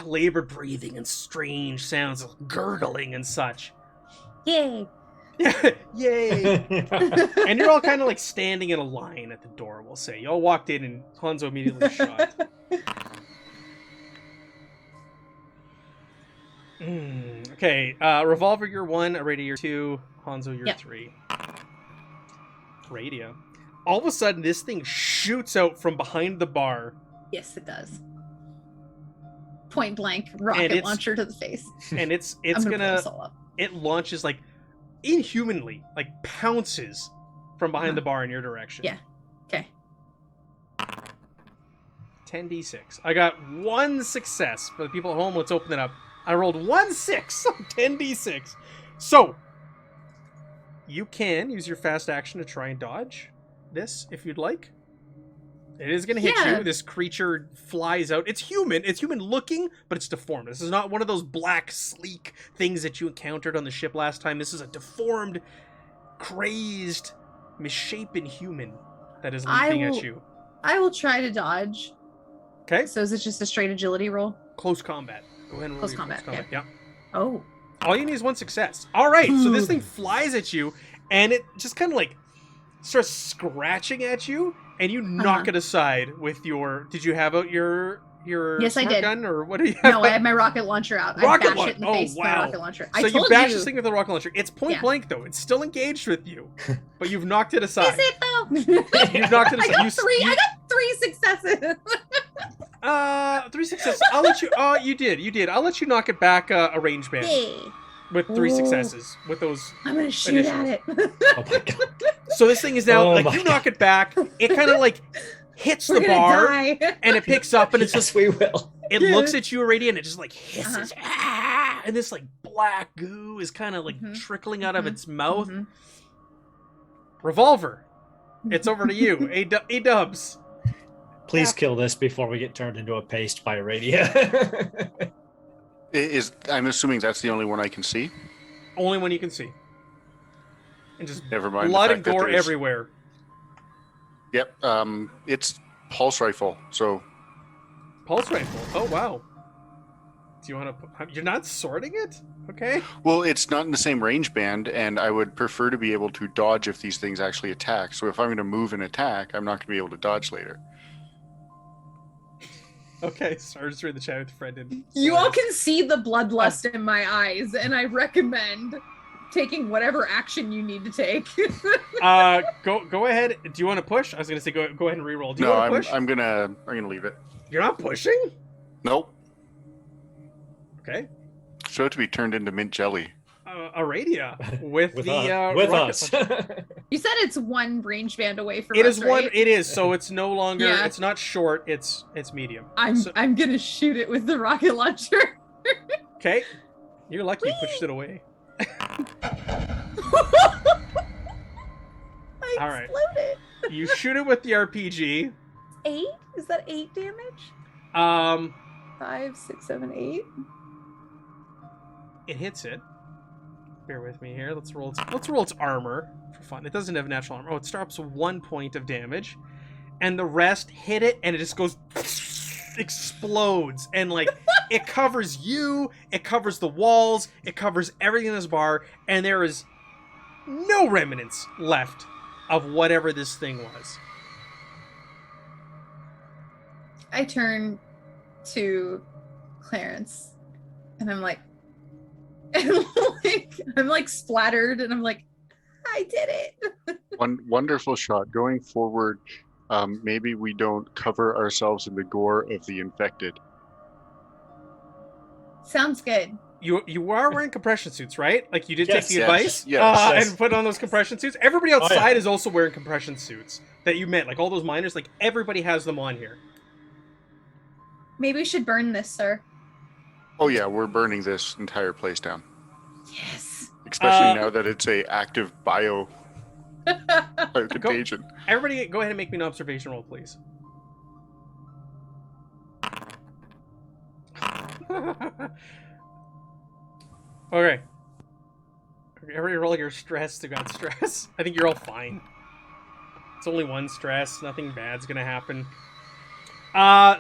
labored breathing and strange sounds of gurgling and such. Yay! Yay! And you're all kind of like standing in a line at the door, we'll say. You all walked in and Hanzo immediately shot. Okay, Revolver, you're 1, Aradia, you're 2, Hanzo, you're 3. Aradia. All of a sudden, this thing shoots out from behind the bar. Yes, it does. Point blank rocket launcher to the face. And it's I'm gonna pull gonna this all up. it launches like inhumanly, like pounces from behind the bar in your direction. Yeah. Okay. 10d6. I got 1 success. For the people at home, let's open it up. I rolled 1 6 on 10d6. So, you can use your fast action to try and dodge this if you'd like. It is going to hit you. This creature flies out. It's human. It's human looking, but it's deformed. This is not one of those black, sleek things that you encountered on the ship last time. This is a deformed, crazed, misshapen human that is leaping at you. I will try to dodge. Okay. So is it just a straight agility roll? Close combat. Go ahead and roll Close your combat, okay. Yeah. Oh. All you need is 1 success. All right, so this thing flies at you, and it just kind of like starts scratching at you, and you knock it aside with your. Did you have out your Yes, I smart did. gun, or what do you have? No, I had my rocket launcher out. Rocket I bashed it in the face with my rocket launcher. So I you told bash you. this thing with a rocket launcher. It's point blank though. It's still engaged with you, but you've knocked it aside. Is it though? You've knocked it aside. I got 3 successes. 3 successes. I'll let you. Oh, you did. I'll let you knock it back a range band with 3 successes with those. I'm gonna shoot initials. at it. Oh my god. So this thing is now you knock it back. It kind of like hits the bar and it picks up and it's Yes, just we will. it looks at you already and it just like hisses and this like black goo is kind of like trickling out of its mouth. Revolver, it's over to you. A dubs. Please kill this before we get turned into a paste by Radia. I'm assuming that's the only one I can see. Only one you can see. And just Never mind. blood and gore everywhere. Yep. It's pulse rifle. So Pulse rifle. Oh wow. Do you want to? You're not sorting it? Okay. well, it's not in the same range band, and I would prefer to be able to dodge if these things actually attack. So if I'm going to move and attack, I'm not going to be able to dodge later. Okay, sorry, just read the chat with Brendan. You all can see the bloodlust in my eyes, and I recommend taking whatever action you need to take. Go ahead. Do you want to push? I was gonna say go ahead and reroll. Do you No, want to push? I'm gonna leave it. You're not pushing? Nope. Okay. So to be turned into mint jelly. Aradia with the with rocket us. launcher. You said it's one range band away from It us, is right? one. It is. So it's no longer. Yeah. It's not short. It's medium. I'm gonna shoot it with the rocket launcher. Okay. You're lucky you pushed it away. I All right. exploded. You shoot it with the RPG. 8? Is that 8 damage? 5, 6, 7, 8. It hits it. Bear with me here. Let's roll its armor for fun. It doesn't have natural armor. Oh, it starts with 1 point of damage, and the rest hit it, and it just goes explodes, and like it covers you, it covers the walls, it covers everything in this bar, and there is no remnants left of whatever this thing was. I turn to Clarence, and I'm like, I'm like splattered, and I'm like, I did it. One wonderful shot. Going forward, maybe we don't cover ourselves in the gore of the infected. Sounds good. You are wearing compression suits, right? Like you did Yes, take the yes, advice yes. and put on those compression suits. Everybody outside Oh, yeah. is also wearing compression suits that you met. Like all those miners, like everybody has them on here. Maybe we should burn this, sir. Oh yeah, we're burning this entire place down. Yes. Especially now that it's a active bio contagion. Everybody, go ahead and make me an observation roll, please. Okay. Everybody roll your stress to God stress. I think you're all fine. It's only one stress. Nothing bad's gonna happen.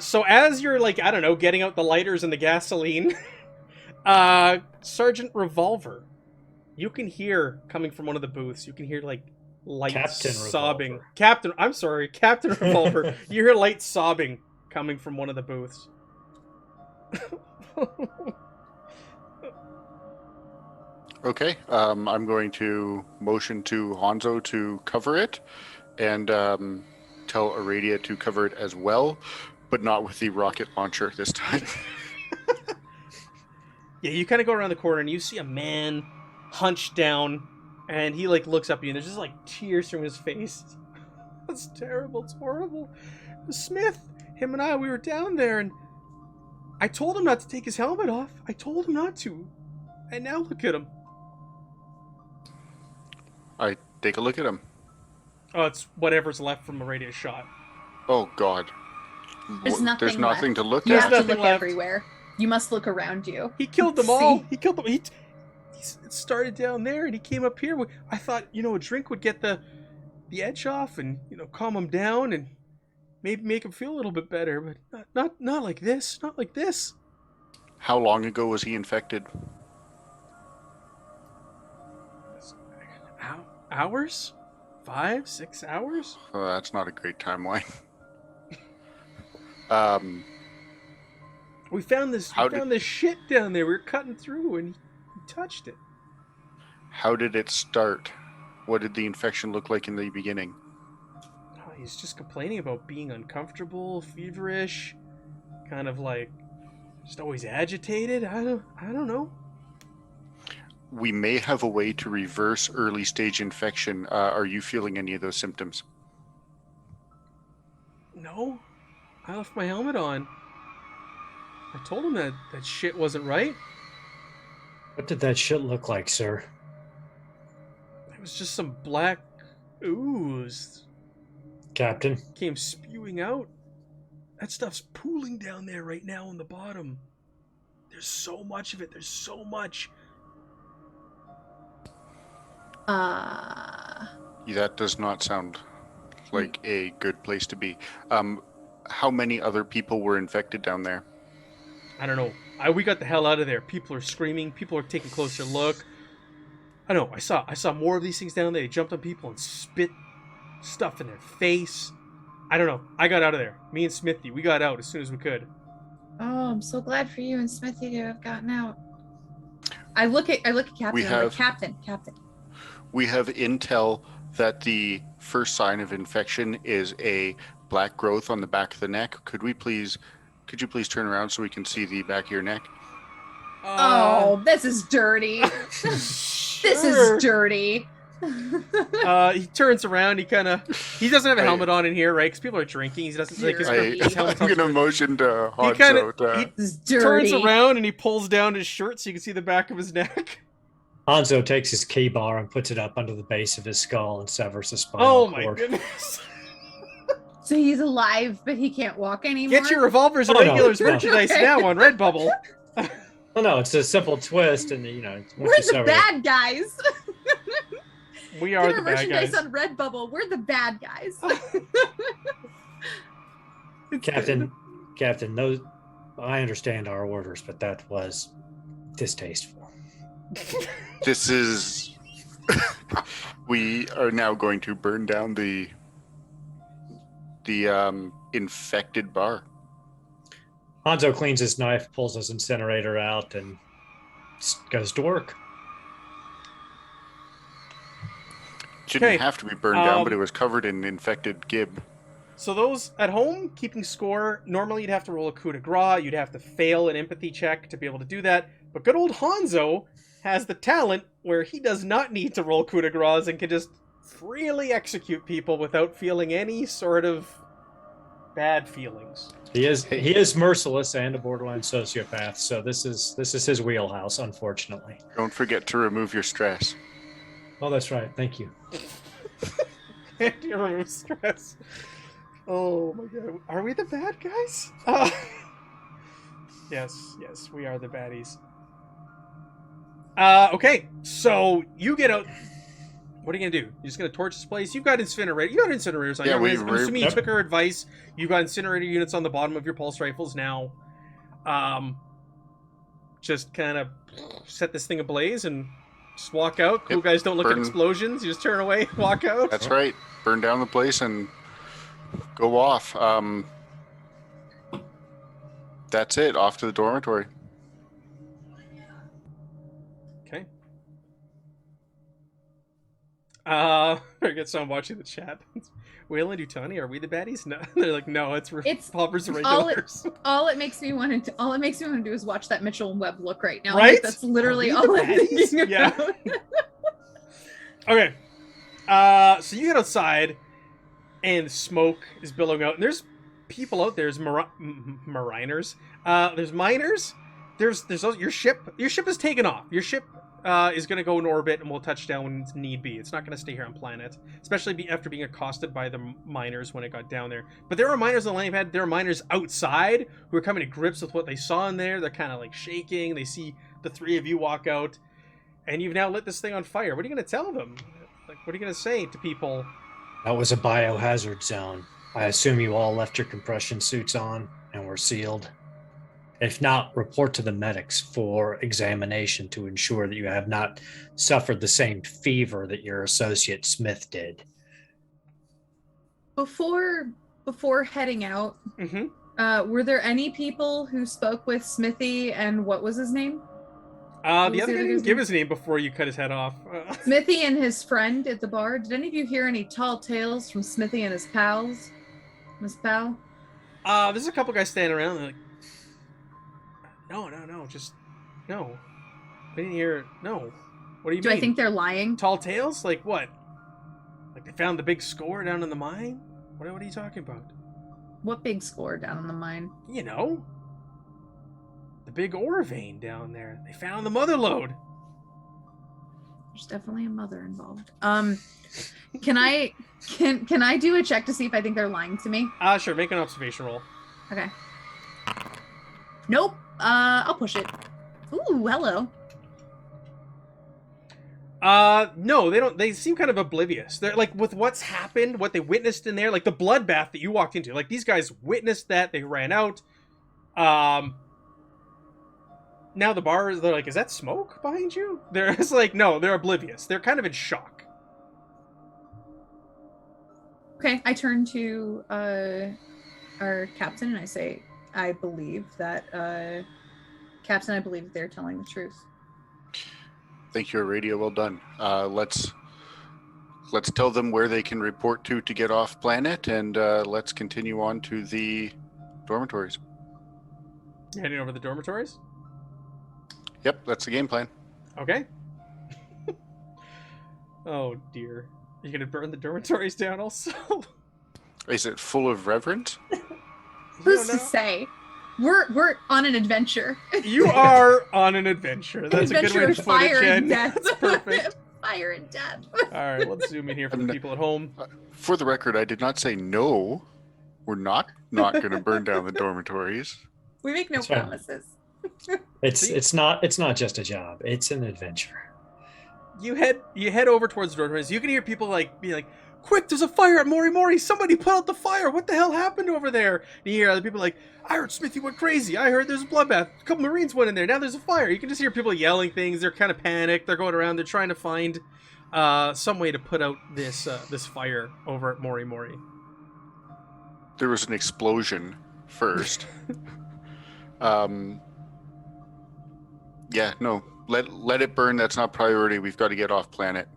So as you're like, I don't know, getting out the lighters and the gasoline, Sergeant Revolver, you can hear coming from one of the booths, you can hear like light Captain sobbing. Revolver. Captain Revolver. You hear light sobbing coming from one of the booths. Okay, I'm going to motion to Hanzo to cover it, and tell Aradia to cover it as well, but not with the rocket launcher this time. Yeah, you kind of go around the corner and you see a man hunched down, and he like looks up at you, and there's just like tears from his face. That's terrible. It's horrible. Smith, him and I, we were down there, and I told him not to take his helmet off. I told him not to, and now look at him. I take a look at him. Oh, it's whatever's left from a radius shot. Oh God. There's There's nothing nothing left. to look You There's at. have to nothing look left. everywhere. You must look around you. He killed them See? all. He killed them. He started down there, and he came up here. I thought, a drink would get the edge off, and calm him down, and maybe make him feel a little bit better. But not like this. Not like this. How long ago was he infected? Hours? 5, 6 hours? Oh, that's not a great timeline. We found this. How We found this shit down there. We were cutting through, and he touched it. How did it start? What did the infection look like in the beginning? Oh, he's just complaining about being uncomfortable, feverish, kind of like just always agitated. I don't know. We may have a way to reverse early stage infection. Are you feeling any of those symptoms? No, I left my helmet on. I told him that shit wasn't right. What did that shit look like, sir? It was just some black ooze Captain? came spewing out. That stuff's pooling down there right now on the bottom. There's so much of it. There's so much. That does not sound like a good place to be. How many other people were infected down there? I don't know. We got the hell out of there. People are screaming. People are taking a closer look. I know. I saw more of these things down there. They jumped on people and spit stuff in their face. I don't know. I got out of there. Me and Smithy, we got out as soon as we could. Oh, I'm so glad for you and Smithy to have gotten out. I look at Captain. We I'm like, have- Captain. We have intel that the first sign of infection is a black growth on the back of the neck. Could you please turn around so we can see the back of your neck? Oh, this is dirty. This Sure. is dirty. He turns around. He doesn't have a I- helmet on in here, right? Because people are drinking. He doesn't like Dirty. his helmet's I'm on. gonna motion to He kind of Hanzo. he This is turns dirty. around and he pulls down his shirt so you can see the back of his neck. Hanzo takes his key bar and puts it up under the base of his skull and severs the spinal Oh my cord. goodness! So he's alive, but he can't walk anymore. Get your revolvers and Oh, no. regulars merchandise now on Redbubble. Well, no, it's a simple twist, and once We're you the sever- bad guys. We are Get the our bad merchandise guys. on Redbubble. We're the bad guys. It's Captain, those I understand our orders, but that was distasteful. This is. We are now going to burn down the infected bar. Hanzo cleans his knife, pulls his incinerator out, and goes to work. Shouldn't Okay, have to be burned down, but it was covered in infected gib. So those at home keeping score, normally you'd have to roll a coup de grace. You'd have to fail an empathy check to be able to do that. But good old Hanzo has the talent where he does not need to roll coup de grace and can just freely execute people without feeling any sort of bad feelings. He is merciless and a borderline sociopath, so this is his wheelhouse, unfortunately. Don't forget to remove your stress. Oh, that's right. Thank you. And you remove stress. Oh my god. Are we the bad guys? Yes, we are the baddies. Okay, so you get out. What are you gonna do? You're just gonna torch this place? You've got incinerators. You got incinerators on Yeah, your. I'm we're- assuming you Yep. took her advice. You've got incinerator units on the bottom of your pulse rifles now. Just kind of set this thing ablaze and just walk out. Cool Yep, guys don't look at burn. explosions. You just turn away, walk out. That's right. Burn down the place and go off. That's it. Off to the dormitory. Okay. Very good. So I'm watching the chat. Whale and Utani, are we the baddies? No, they're like, no, it's Poppers and all regulars. all it makes me want to do is watch that Mitchell and Webb look right now. Right? Like, that's literally Are we all the I'm baddies? thinking Yeah. about. Okay. So you get outside, and smoke is billowing out, and there's people out there. There's mariners. There's miners. There's also, your ship. Your ship is taken off. Your ship is going to go in orbit and will touch down when need be. It's not going to stay here on planet, especially after being accosted by the miners when it got down there. But there are miners on the landing pad. There are miners outside who are coming to grips with what they saw in there. They're kind of like shaking. They see the three of you walk out, and you've now lit this thing on fire. What are you going to tell them? Like, what are you going to say to people? That was a biohazard zone. I assume you all left your compression suits on and were sealed. If not, report to the medics for examination to ensure that you have not suffered the same fever that your associate Smith did. Before heading out, Mm-hmm. were there any people who spoke with Smithy and what was his name? The was other the guy other didn't guy's give name? his name before you cut his head off. Smithy and his friend at the bar. Did any of you hear any tall tales from Smithy and his pals? His pal? There's a couple guys standing around. They're like, no, just no. I didn't hear. No. What do you Do mean? I think they're lying? Tall tales? Like what? Like they found the big score down in the mine? What are you talking about? What big score down in the mine? You know, the big ore vein down there. They found the mother lode. There's definitely a mother involved. Can I do a check to see if I think they're lying to me? Sure. Make an observation roll. Okay. Nope. I'll push it. Ooh, hello. No, they don't. They seem kind of oblivious. They're like, with what's happened, what they witnessed in there, like the bloodbath that you walked into. Like these guys witnessed that. They ran out. Now the bar, they're like, is that smoke behind you? They're just like, no, they're oblivious. They're kind of in shock. Okay, I turn to our captain and I say, I believe that Captain, I believe they're telling the truth. Thank you, Radio. Well done. Let's tell them where they can report to get off planet, and let's continue on to the dormitories. Heading over the dormitories. Yep, that's the game plan. Okay. Oh dear. You're gonna burn the dormitories down also? Is it full of reverence? You Who's don't to know? say? We're on an adventure. You are on an adventure. An That's a good adventure way to of put it, fire Jen. and death. That's perfect. Fire and death. All right, let's zoom in here for the people at home. For the record, I did not say no. We're not going to burn down the dormitories. We make no That's right. promises. It's not just a job. It's an adventure. You head over towards the dormitories. You can hear people be like, "Quick! There's a fire at Mori Mori! Somebody put out the fire! What the hell happened over there?" And you hear other people like, "I heard Smithy went crazy. I heard there's a bloodbath. A couple Marines went in there. Now there's a fire." You can just hear people yelling things. They're kind of panicked. They're going around. They're trying to find some way to put out this fire over at Mori Mori. There was an explosion first. Yeah, no. Let it burn. That's not priority. We've got to get off planet.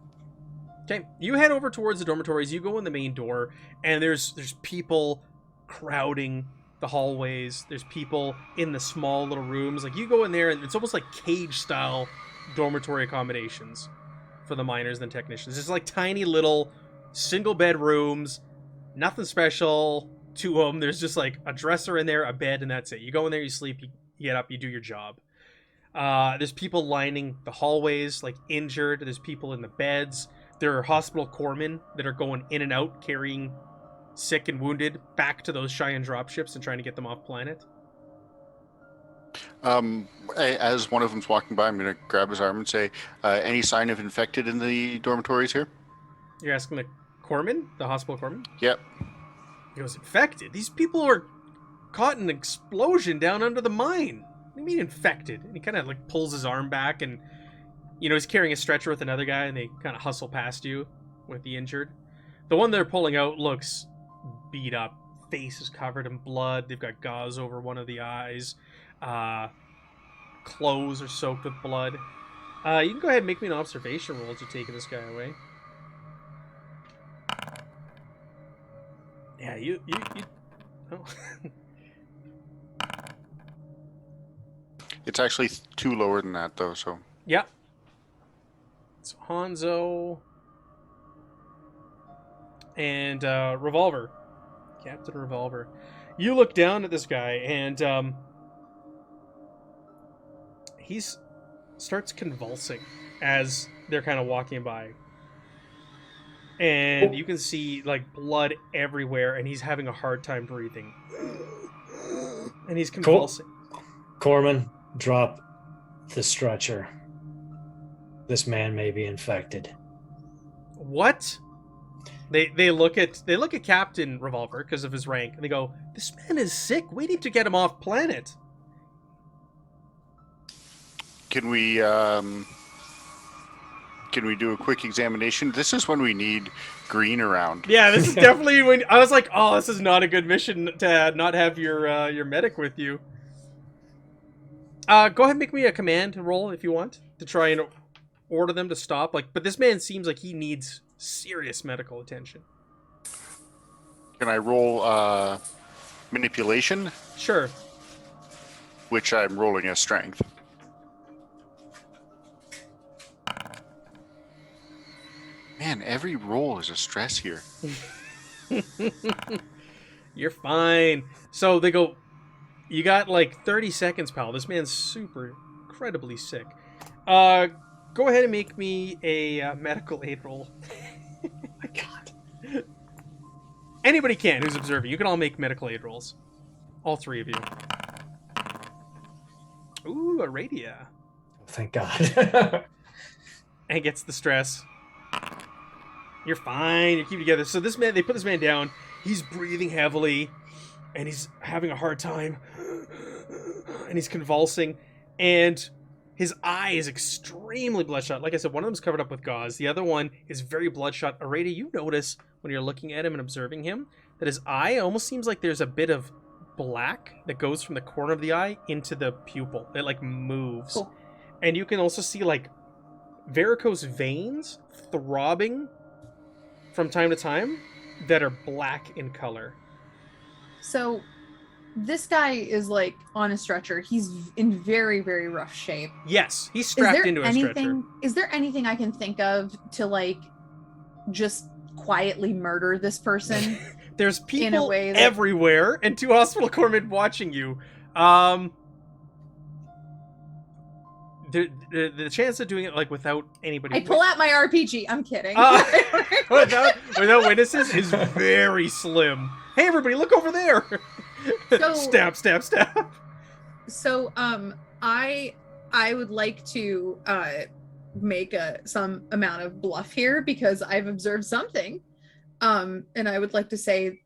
Okay, you head over towards the dormitories. You go in the main door, and there's people crowding the hallways. There's people in the small little rooms. Like, you go in there, and it's almost like cage-style dormitory accommodations for the miners and technicians. It's like tiny little single-bed rooms, nothing special to them. There's just like a dresser in there, a bed, and that's it. You go in there, you sleep, you get up, you do your job. There's people lining the hallways, like injured. There's people in the beds. There are hospital corpsmen that are going in and out, carrying sick and wounded back to those Cheyenne dropships and trying to get them off planet. As one of them's walking by, I'm going to grab his arm and say, any sign of infected in the dormitories here? You're asking the corpsman, the hospital corpsman? Yep. He goes, infected? These people are caught in an explosion down under the mine. What do you mean infected? And he kind of like pulls his arm back, and he's carrying a stretcher with another guy, and they kind of hustle past you with the injured. The one they're pulling out looks beat up. Face is covered in blood. They've got gauze over one of the eyes. Clothes are soaked with blood. You can go ahead and make me an observation roll as you're taking this guy away. Yeah, you oh. It's actually 2 lower than that, though, so... Yeah. It's Hanzo. And Revolver. Captain Revolver. You look down at this guy, and he starts convulsing as they're kind of walking by. And you can see, like, blood everywhere, and he's having a hard time breathing. And he's convulsing. Corman, drop the stretcher. This man may be infected. What? They look at Captain Revolver because of his rank, and they go, "This man is sick. We need to get him off planet." Can we do a quick examination? This is when we need Green around. Yeah, this is definitely when I was like, "Oh, this is not a good mission to not have your medic with you." Go ahead and make me a command roll if you want to try and order them to stop. But this man seems like he needs serious medical attention. Can I roll manipulation? Sure. Which I'm rolling as strength. Man, every roll is a stress here. You're fine. So they go, "You got like 30 seconds, pal. This man's incredibly sick. Go ahead and make me a medical aid roll." My God. Anybody can who's observing. You can all make medical aid rolls. All 3 of you. Ooh, a radia. Thank God. And gets the stress. You're fine. You keep together. So this man, they put this man down. He's breathing heavily, and he's having a hard time, and he's convulsing, and his eye is extremely bloodshot. Like I said, one of them's covered up with gauze. The other one is very bloodshot. Arada, you notice when you're looking at him and observing him that his eye almost seems like there's a bit of black that goes from the corner of the eye into the pupil. It like moves. Cool. And you can also see like varicose veins throbbing from time to time that are black in color. So this guy is like on a stretcher. He's in very, very rough shape. Yes, he's strapped into a stretcher. Is there anything I can think of to like just quietly murder this person. There's In a people way that- everywhere, and 2 hospital corpsmen watching you. The chance of doing it like without anybody. I pull out my RPG. I'm kidding. Without witnesses is very slim. Hey, everybody, look over there! So- Stab, stab, stab. So I would like to make some amount of bluff here because I've observed something. And I would like to say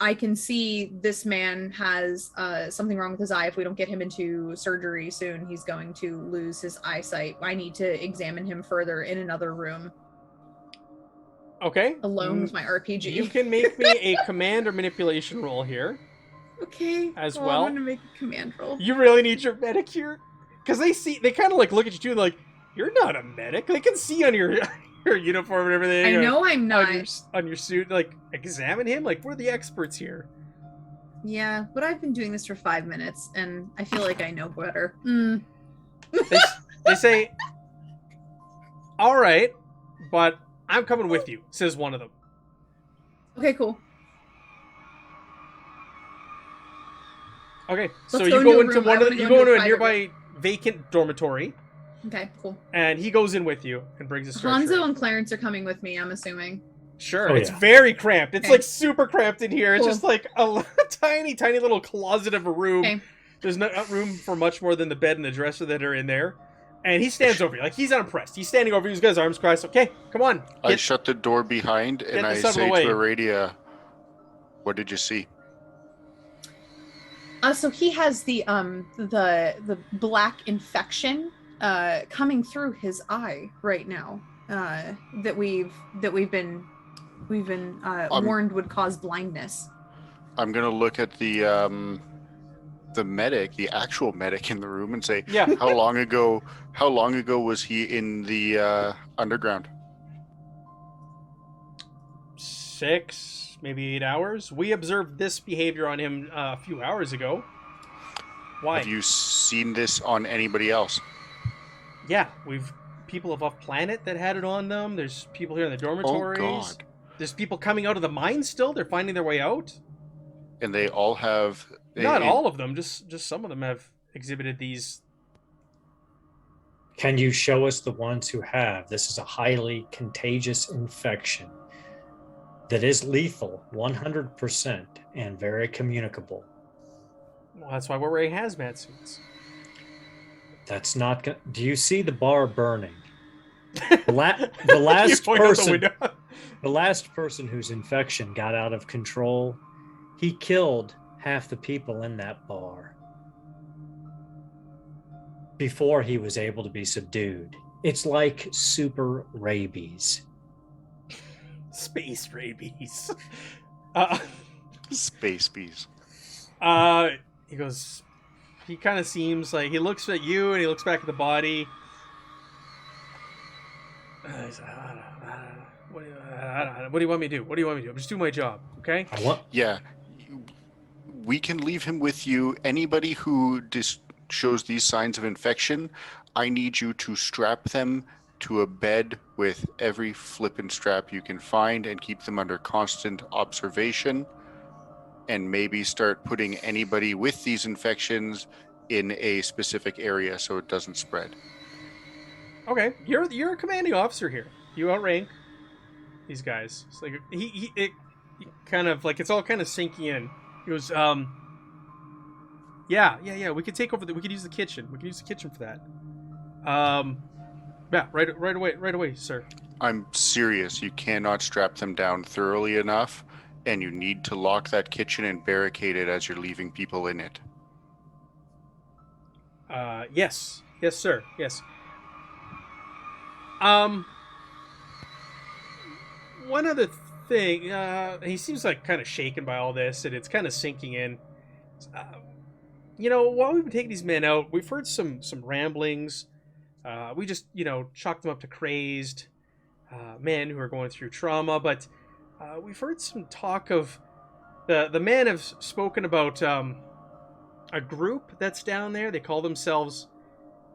I can see this man has something wrong with his eye. If we don't get him into surgery soon, he's going to lose his eyesight. I need to examine him further in another room Okay. alone with my RPG. You can make me a command or manipulation roll here. Okay. As well. I'm gonna make a command roll. You really need your medic here? Because they kind of like look at you too and like, you're not a medic. They can see on your your uniform and everything. I know I'm not. On your suit, like, examine him. Like, we're the experts here. Yeah, but I've been doing this for 5 minutes, and I feel like I know better. They say, all right, but I'm coming with you, says one of them. Okay, cool. Okay, so Let's you go go into a into room. one I of wanna the, you go go into into a a nearby vacant dormitory, Okay, cool. and he goes in with you and brings a stretcher. Hanzo and Clarence are coming with me, I'm assuming. Sure, Oh, it's yeah. very cramped. It's Okay. like super cramped in here. It's Cool. just like a tiny, tiny little closet of a room. Okay. There's not room for much more than the bed and the dresser that are in there. And he stands over you, like he's unimpressed. He's standing over you, he's got his arms crossed. Okay, come on. I shut the door behind and I this out of the say way. to Aradia, "What did you see?" So he has the black infection coming through his eye right now. That we've been warned would cause blindness. I'm gonna look at the medic, the actual medic in the room, and say, Yeah. How long ago was he in the underground?" 6, maybe 8 hours. We observed this behavior on him a few hours ago. Why? Have you seen this on anybody else? Yeah, we've people of off planet that had it on them. There's people here in the dormitories. Oh God! There's people coming out of the mine still. They're finding their way out. And they all have. Not all of them. Just some of them have exhibited these. Can you show us the ones who have? This is a highly contagious infection that is lethal 100% and very communicable. Well, that's why we're wearing hazmat suits. That's not going do you see the bar burning? The You last point out the person window. the last person whose infection got out of control, he killed half the people in that bar before he was able to be subdued. It's like super rabies. Space rabies. Space bees. He goes. He kind of seems like he looks at you and he looks back at the body. He's like, what do you want me to do? What do you want me to do? I'm just doing my job, okay? Yeah, we can leave him with you. Anybody who shows these signs of infection, I need you to strap them to a bed with every flippin' strap you can find and keep them under constant observation, and maybe start putting anybody with these infections in a specific area so it doesn't spread. Okay, you're a commanding officer here. You outrank these guys. It's like he kind of like it's all kind of sinking in. He goes, yeah. We could take over. We could use the kitchen. We could use the kitchen for that. Yeah, right away, sir. I'm serious. You cannot strap them down thoroughly enough, and you need to lock that kitchen and barricade it as you're leaving people in it. Yes, sir. Yes. One other thing. He seems like kind of shaken by all this, and it's kind of sinking in. While we've been taking these men out, we've heard some ramblings. We just, chalked them up to crazed men who are going through trauma, but we've heard some talk of the men have spoken about a group that's down there. They call themselves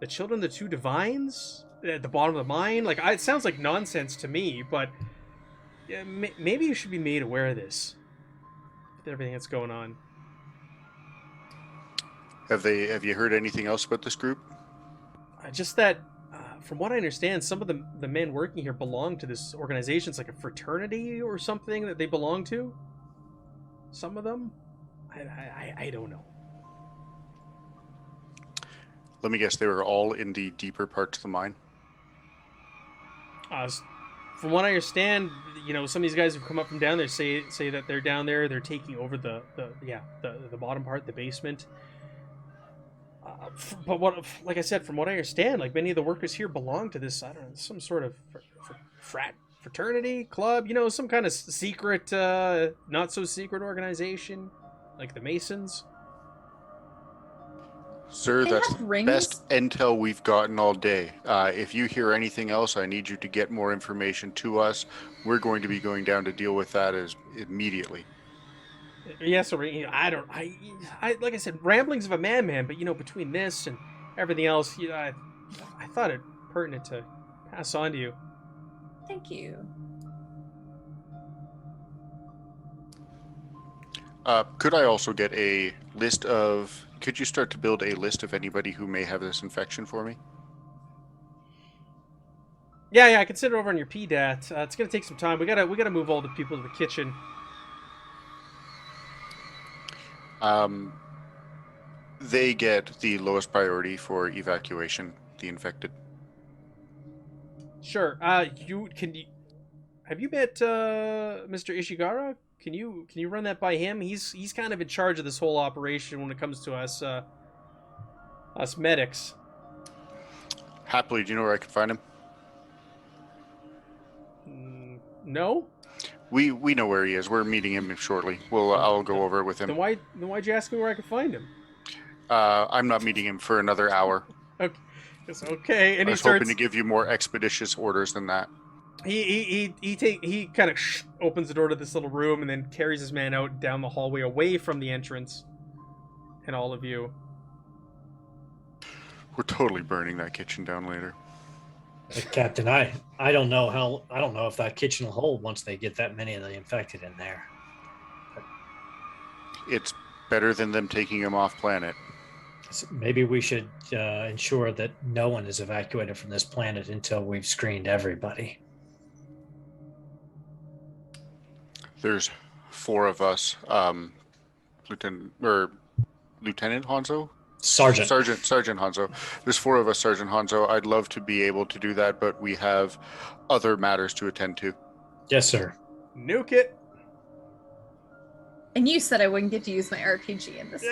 the Children of the Two Divines at the bottom of the mine. Like, it sounds like nonsense to me, but Yeah, maybe you should be made aware of this with everything that's going on. Have you heard anything else about this group? Just that, from what I understand, some of the men working here belong to this organization. It's like a fraternity or something that they belong to. Some of them, I don't know. Let me guess, they were all in the deeper parts of the mine. From what I understand, some of these guys who've come up from down there say that they're down there. They're taking over the bottom part, the basement. But like I said, from what I understand, like many of the workers here belong to this, I don't know, some sort of fraternity club, some kind of secret, not so secret organization, like the Masons. Sir, They that's have the rings? best intel we've gotten all day. If you hear anything else, I need you to get more information to us. We're going to be going down to deal with that immediately. Yes, or I like I said, ramblings of a madman. But between this and everything else, I thought it pertinent to pass on to you. Thank you. Could I also get a list of... Could you start to build a list of anybody who may have this infection for me? Yeah, I can send it over on your PDAT. It's gonna take some time. We gotta move all the people to the kitchen. They get the lowest priority for evacuation, the infected. Sure. Have you met Mr. Ishigara? Can you run that by him? He's kind of in charge of this whole operation when it comes to us medics. Happily, do you know where I could find him? No. We know where he is. We're meeting him shortly. I'll go over it with him. Then why'd you ask me where I could find him? I'm not meeting him for another hour. Okay. It's okay. And I was hoping to give you more expeditious orders than that. He kind of opens the door to this little room and then carries his man out down the hallway away from the entrance and all of you. We're totally burning that kitchen down later. Captain, I don't know if that kitchen will hold once they get that many of the infected in there. It's better than them taking him off planet. So maybe we should ensure that no one is evacuated from this planet until we've screened everybody. There's 4 of us. Lieutenant Hanzo? Sergeant Hanzo. There's 4 of us, Sergeant Hanzo. I'd love to be able to do that, but we have other matters to attend to. Yes, sir. Nuke it. And you said I wouldn't get to use my RPG in this.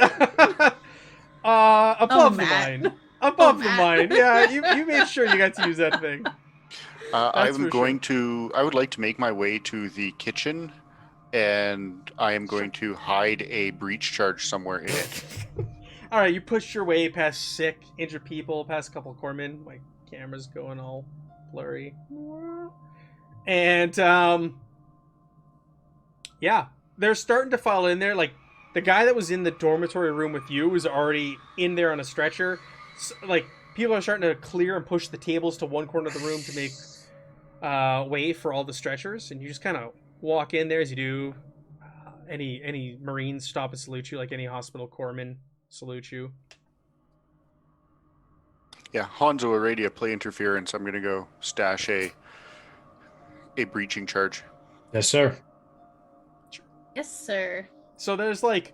Above the Matt. mine. Above the Matt. mine. Yeah, you made sure you got to use that thing. I would like to make my way to the kitchen, and I am going to hide a breach charge somewhere in it. All right, you pushed your way past sick, injured people, past a couple of corpsmen. My camera's going all blurry. And, yeah, they're starting to file in there. Like, the guy that was in the dormitory room with you was already in there on a stretcher. So, like, people are starting to clear and push the tables to one corner of the room to make way for all the stretchers. And you just kind of walk in there as you do. Any Marines stop and salute you, like any hospital corpsman salute you. Yeah, Hanzo Aradia, play interference. I'm going to go stash a breaching charge. Yes, sir. Yes, sir. So there's like,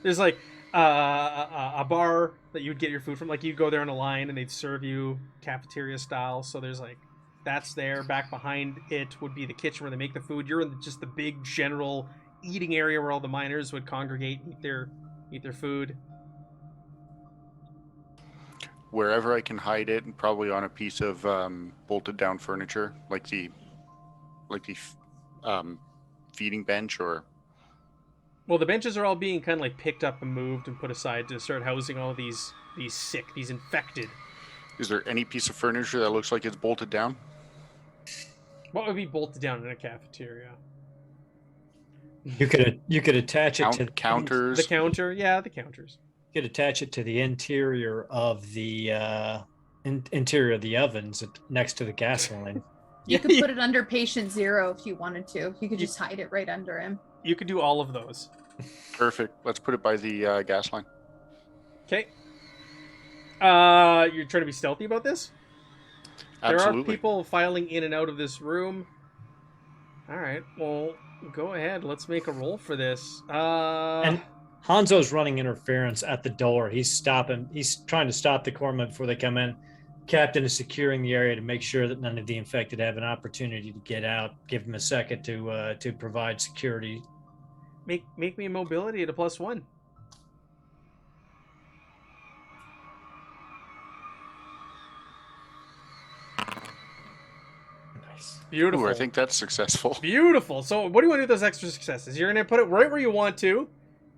there's like a bar that you would get your food from. Like you'd go there in a line and they'd serve you cafeteria style. So there's like, that's there. Back behind it would be the kitchen where they make the food. You're in just the big general eating area where all the miners would congregate and eat their food. Wherever I can hide it, and probably on a piece of bolted down furniture, like the feeding bench, or... Well, the benches are all being kind of like picked up and moved and put aside to start housing all these sick, these infected. Is there any piece of furniture that looks like it's bolted down? What would be bolted down in a cafeteria? You could attach it to counters. The counter, yeah, the counters. You could attach it to the interior of the interior of the ovens next to the gas line. You could put it under patient 0 if you wanted to. You could just hide it right under him. You could do all of those. Perfect. Let's put it by the gas line. Okay. You're trying to be stealthy about this? There are Absolutely. people filing in and out of this room. All right. Well, go ahead. Let's make a roll for this. And Hanzo's running interference at the door. He's trying to stop the corpsmen before they come in. Captain is securing the area to make sure that none of the infected have an opportunity to get out. Give them a second to provide security. Make me a mobility at a +1. Nice. Beautiful. Ooh, I think that's successful. Beautiful. So what do you want to do with those extra successes? You're going to put it right where you want to.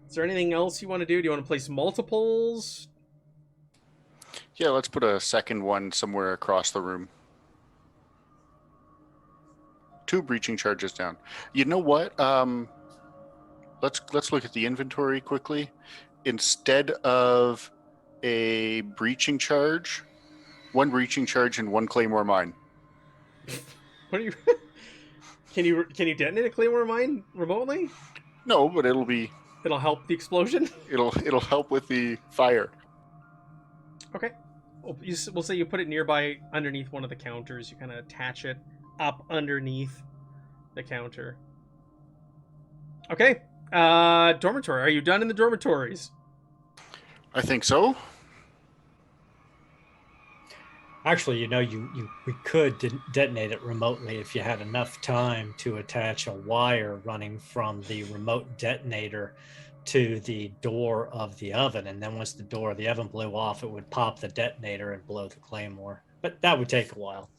Is there anything else you want to do? Do you want to place multiples? Yeah, let's put a second one somewhere across the room. 2 breaching charges down. You know what? Let's look at the inventory quickly. Instead of a breaching charge, 1 breaching charge and 1 claymore mine. What are you? Can you detonate a claymore mine remotely? No, but it'll help the explosion. it'll help with the fire. Okay. We'll say you put it nearby underneath one of the counters. You kind of attach it up underneath the counter. Okay. Dormitory. Are you done in the dormitories? I think so. Actually, we could detonate it remotely if you had enough time to attach a wire running from the remote detonator to the door of the oven, and then once the door of the oven blew off, it would pop the detonator and blow the claymore. But that would take a while.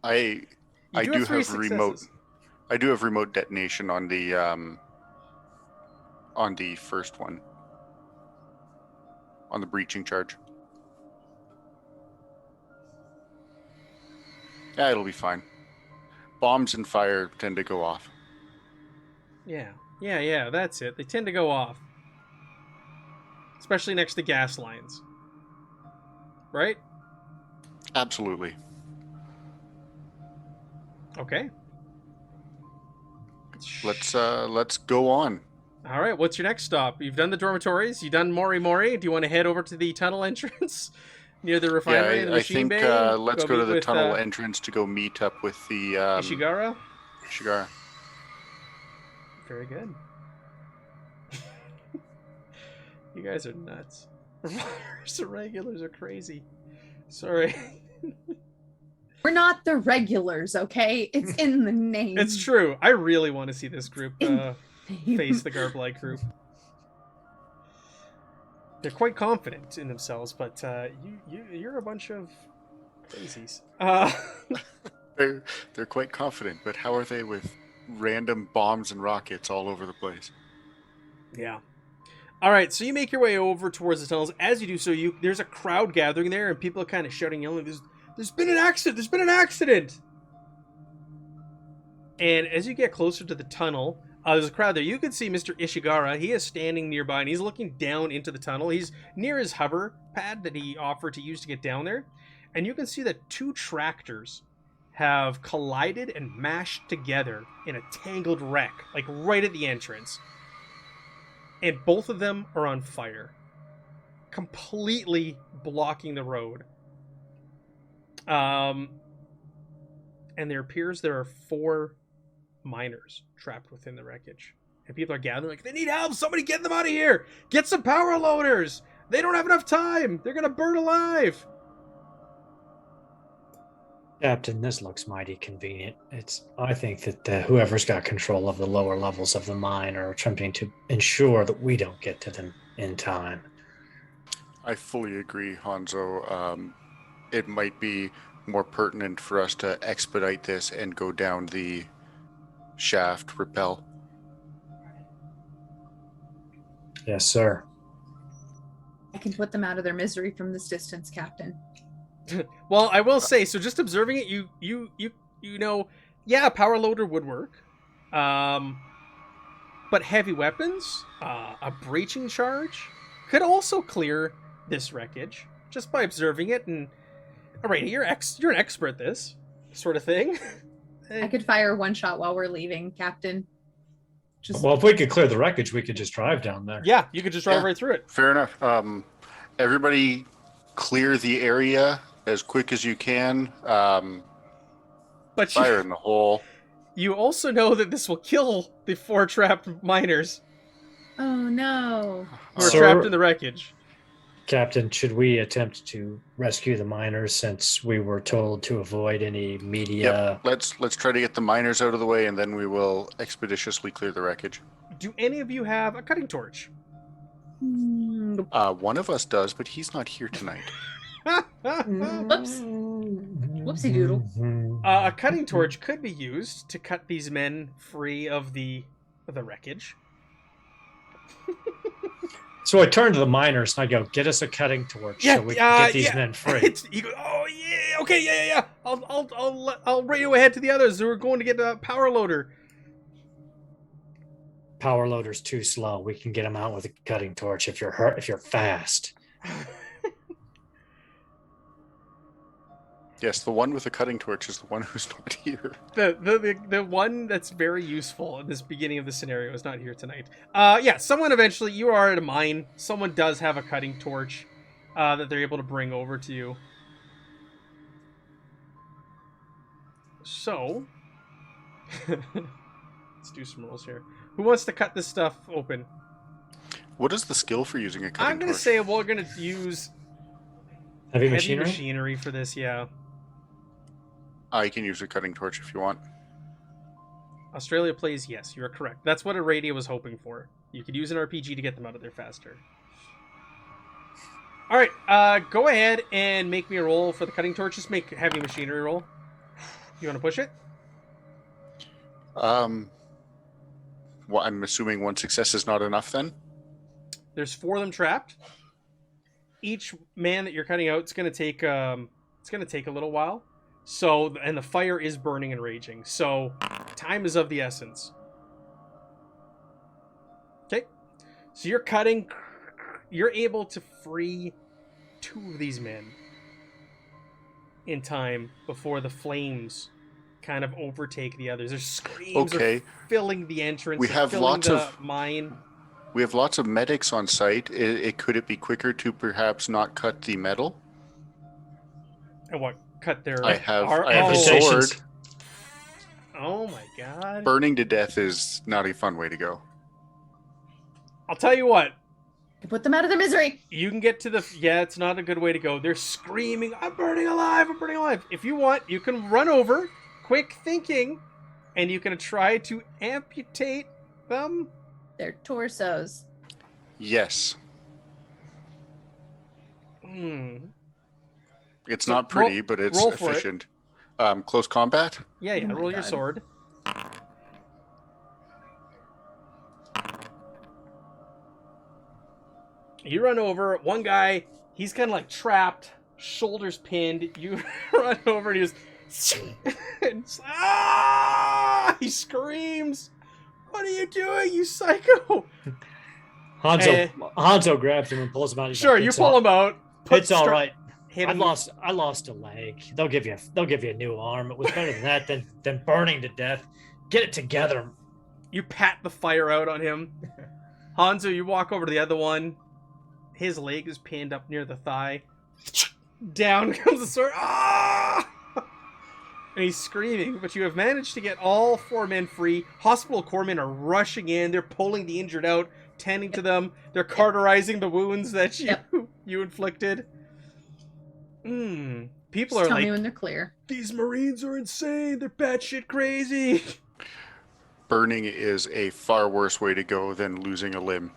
I do have remote. successes. I do have remote detonation on the first one, on the breaching charge. Yeah, it'll be fine. Bombs and fire tend to go off. Yeah, that's it. They tend to go off. Especially next to gas lines. Right? Absolutely. Okay. Let's go on. All right, what's your next stop? You've done the dormitories. You've done Mori Mori. Do you want to head over to the tunnel entrance near the refinery and the I machine think bay? let's go meet to the with, tunnel entrance to go meet up with the Ishigara? Ishigara. Very good. You guys are nuts. The regulars are crazy. Sorry. We're not the regulars, okay? It's in the name. It's true. I really want to see this group face the Garblight group. They're quite confident in themselves, but you're a bunch of crazies. They're quite confident, but how are they with random bombs and rockets all over the place? Yeah. All right, so you make your way over towards the tunnels. As you do so, there's a crowd gathering there, and people are kind of shouting, yelling, there's been an accident! There's been an accident! And as you get closer to the tunnel, there's a crowd there. You can see Mr. Ishigara. He is standing nearby, and he's looking down into the tunnel. He's near his hover pad that he offered to use to get down there. And you can see that 2 tractors have collided and mashed together in a tangled wreck, like right at the entrance. And both of them are on fire, completely blocking the road. And there appears there are 4 miners trapped within the wreckage. And people are gathering like, they need help! Somebody get them out of here! Get some power loaders! They don't have enough time! They're gonna burn alive! Captain, this looks mighty convenient. I think that whoever's got control of the lower levels of the mine are attempting to ensure that we don't get to them in time. I fully agree, Hanzo. It might be more pertinent for us to expedite this and go down the shaft rappel. Yes, sir. I can put them out of their misery from this distance, Captain. Well, I will say, so just observing it, you know, yeah, a power loader would work. But heavy weapons, a breaching charge could also clear this wreckage just by observing it. And all right, you're an expert at this. sort of thing. I could fire one shot while we're leaving, Captain. Just Well, if we could clear the wreckage, we could just drive down there. Yeah, you could just drive Yeah. right through it. Fair enough. Everybody clear the area as quick as you can. But Fire in the hole. you also know that this will kill the 4 trapped miners oh no. who are Sir- trapped in the wreckage. Captain, should we attempt to rescue the miners since we were told to avoid any media? Yep. Let's try to get the miners out of the way, and then we will expeditiously clear the wreckage. Do any of you have a cutting torch? One of us does, but he's not here tonight. Whoops. Whoopsie doodle. A cutting torch could be used to cut these men free of the wreckage. So I turn to the miners and I go, "Get us a cutting torch so we can get these men free." You go, oh yeah, okay, yeah. I'll radio ahead to the others who are going to get a power loader. Power loader's too slow. We can get them out with a cutting torch if you're fast. Yes, the one with the cutting torch is the one who's not here. The one that's very useful in this beginning of the scenario is not here tonight. Yeah, someone eventually, you are at a mine. Someone does have a cutting torch that they're able to bring over to you. So, let's do some rolls here. Who wants to cut this stuff open? What is the skill for using a cutting torch? I'm going to say we're going to use Heavy heavy machinery? machinery for this, yeah. I can use a cutting torch if you want. Australia plays yes, you're correct. That's what Aradia was hoping for. You could use an RPG to get them out of there faster. Alright, go ahead and make me a roll for the cutting torch. Just make heavy machinery roll. You want to push it? Well, I'm assuming one success is not enough then? There's 4 of them trapped. Each man that you're cutting out is going to take a little while. So, and the fire is burning and raging. So, time is of the essence. Okay. So you're cutting. You're able to free 2 of these men in time before the flames kind of overtake the others. There's screams are filling the entrance. We have lots of mine. We have lots of medics on site. Could it be quicker to perhaps not cut the metal? And what? Cut their. I have a Amputations. sword. Oh my god. Burning to death is not a fun way to go. I'll tell you what. To put them out of their misery. You can get to the. Yeah, it's not a good way to go. They're screaming, I'm burning alive, I'm burning alive. If you want, you can run over, quick thinking, and you can try to amputate them. Their torsos. Yes. It's So not pretty, but it's roll for it. efficient. Close combat? Yeah, Oh my roll your God. sword. You run over one guy. He's kind of like trapped, shoulders pinned. You run over and he just and he screams. What are you doing, you psycho? Hanzo grabs him and pulls him out. He's Sure, like, you "It's pull all- him out. It's all right. Hit I him. lost a leg. They'll give you a new arm. It was better than that than burning to death. Get it together. You pat the fire out on him. Hanzo, you walk over to the other one. His leg is pinned up near the thigh. Down comes the sword. Ah! And he's screaming, but you have managed to get all 4 men free. Hospital corpsmen are rushing in. They're pulling the injured out, tending to them. They're cauterizing the wounds that you inflicted. People Just are tell like, me when they're clear. these Marines are insane. They're batshit crazy. Burning is a far worse way to go than losing a limb.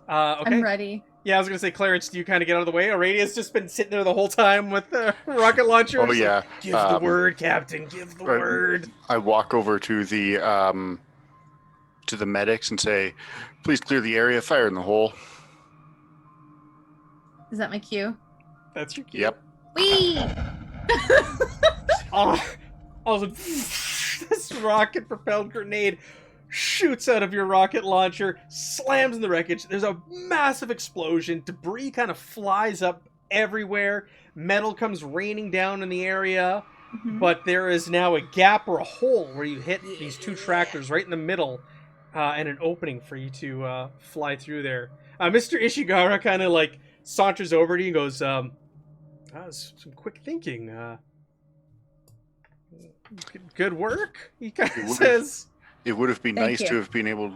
Okay. I'm ready. Yeah, I was gonna say, Clarence, do you kind of get out of the way? Aradia's just been sitting there the whole time with the rocket launcher. Oh It's yeah. like, give the word, Captain. Give the right. word. I walk over to the medics and say, "Please clear the area. Fire in the hole." Is that my cue? That's your cue. Yep. Whee! All of a sudden, this rocket-propelled grenade shoots out of your rocket launcher, slams in the wreckage. There's a massive explosion. Debris kind of flies up everywhere. Metal comes raining down in the area, Mhm. but there is now a gap or a hole where you hit these two tractors right in the middle, and an opening for you to fly through there. Mr. Ishigara kind of like saunters over to you and goes, that was some quick thinking. Good work, he kind It of would have says. it would have been Thank nice you. to have been able,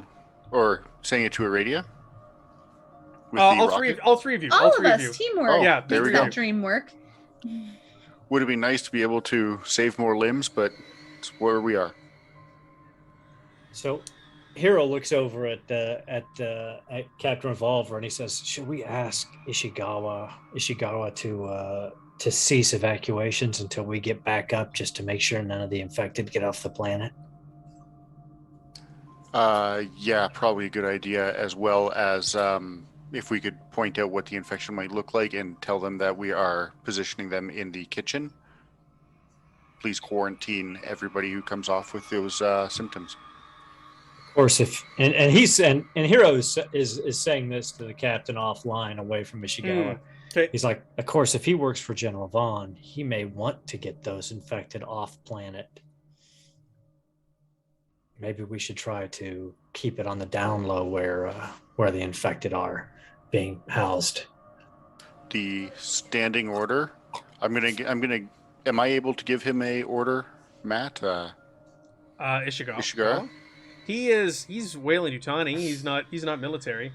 or saying it to a radio with the All rocket. three of you. All of three of us, you. teamwork. Oh, Yeah, there makes we that go. dream work. Would have been nice to be able to save more limbs, but it's where we are. So Hero looks over at Captain Revolver and he says, "Should we ask Ishigawa to cease evacuations until we get back up, just to make sure none of the infected get off the planet?" Yeah, probably a good idea, as well as if we could point out what the infection might look like and tell them that we are positioning them in the kitchen. Please quarantine everybody who comes off with those symptoms. Of course, if and he's and Hero is saying this to the captain offline, away from Ishigawa. Okay. He's like, of course, if he works for General Vaughn, he may want to get those infected off planet. Maybe we should try to keep it on the down low where the infected are being housed. The standing order. Am I able to give him a order, Matt? Ishigara. Ishigara? He's Weyland Yutani. He's not military.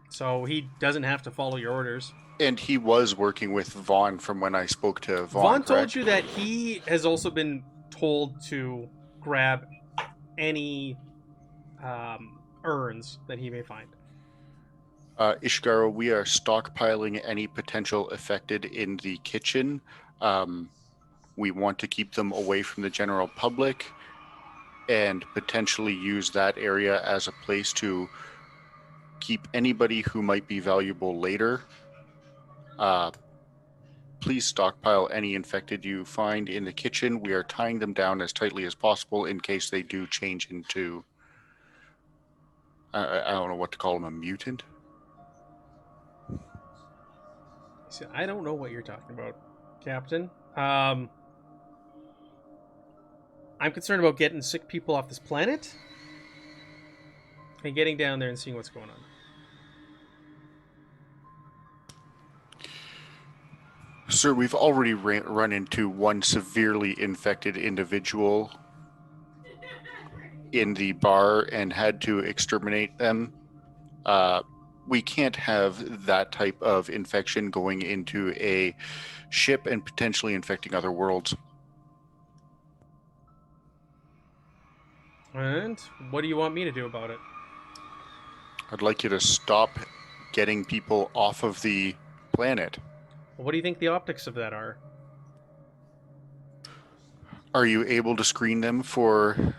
So he doesn't have to follow your orders. And he was working with Vaughn from when I spoke to Vaughn Vaughn, told correct? you that he has also been told to grab any urns that he may find. Ishigara, we are stockpiling any potential affected in the kitchen. We want to keep them away from the general public and potentially use that area as a place to keep anybody who might be valuable later. Please stockpile any infected you find in the kitchen. We are tying them down as tightly as possible in case they do change into, I don't know what to call them, a mutant. See, I don't know what you're talking about, Captain. I'm concerned about getting sick people off this planet and getting down there and seeing what's going on. Sir, we've already run into one severely infected individual in the bar and had to exterminate them. We can't have that type of infection going into a ship and potentially infecting other worlds. And what do you want me to do about it? I'd like you to stop getting people off of the planet. What do you think the optics of that are? Are you able to screen them for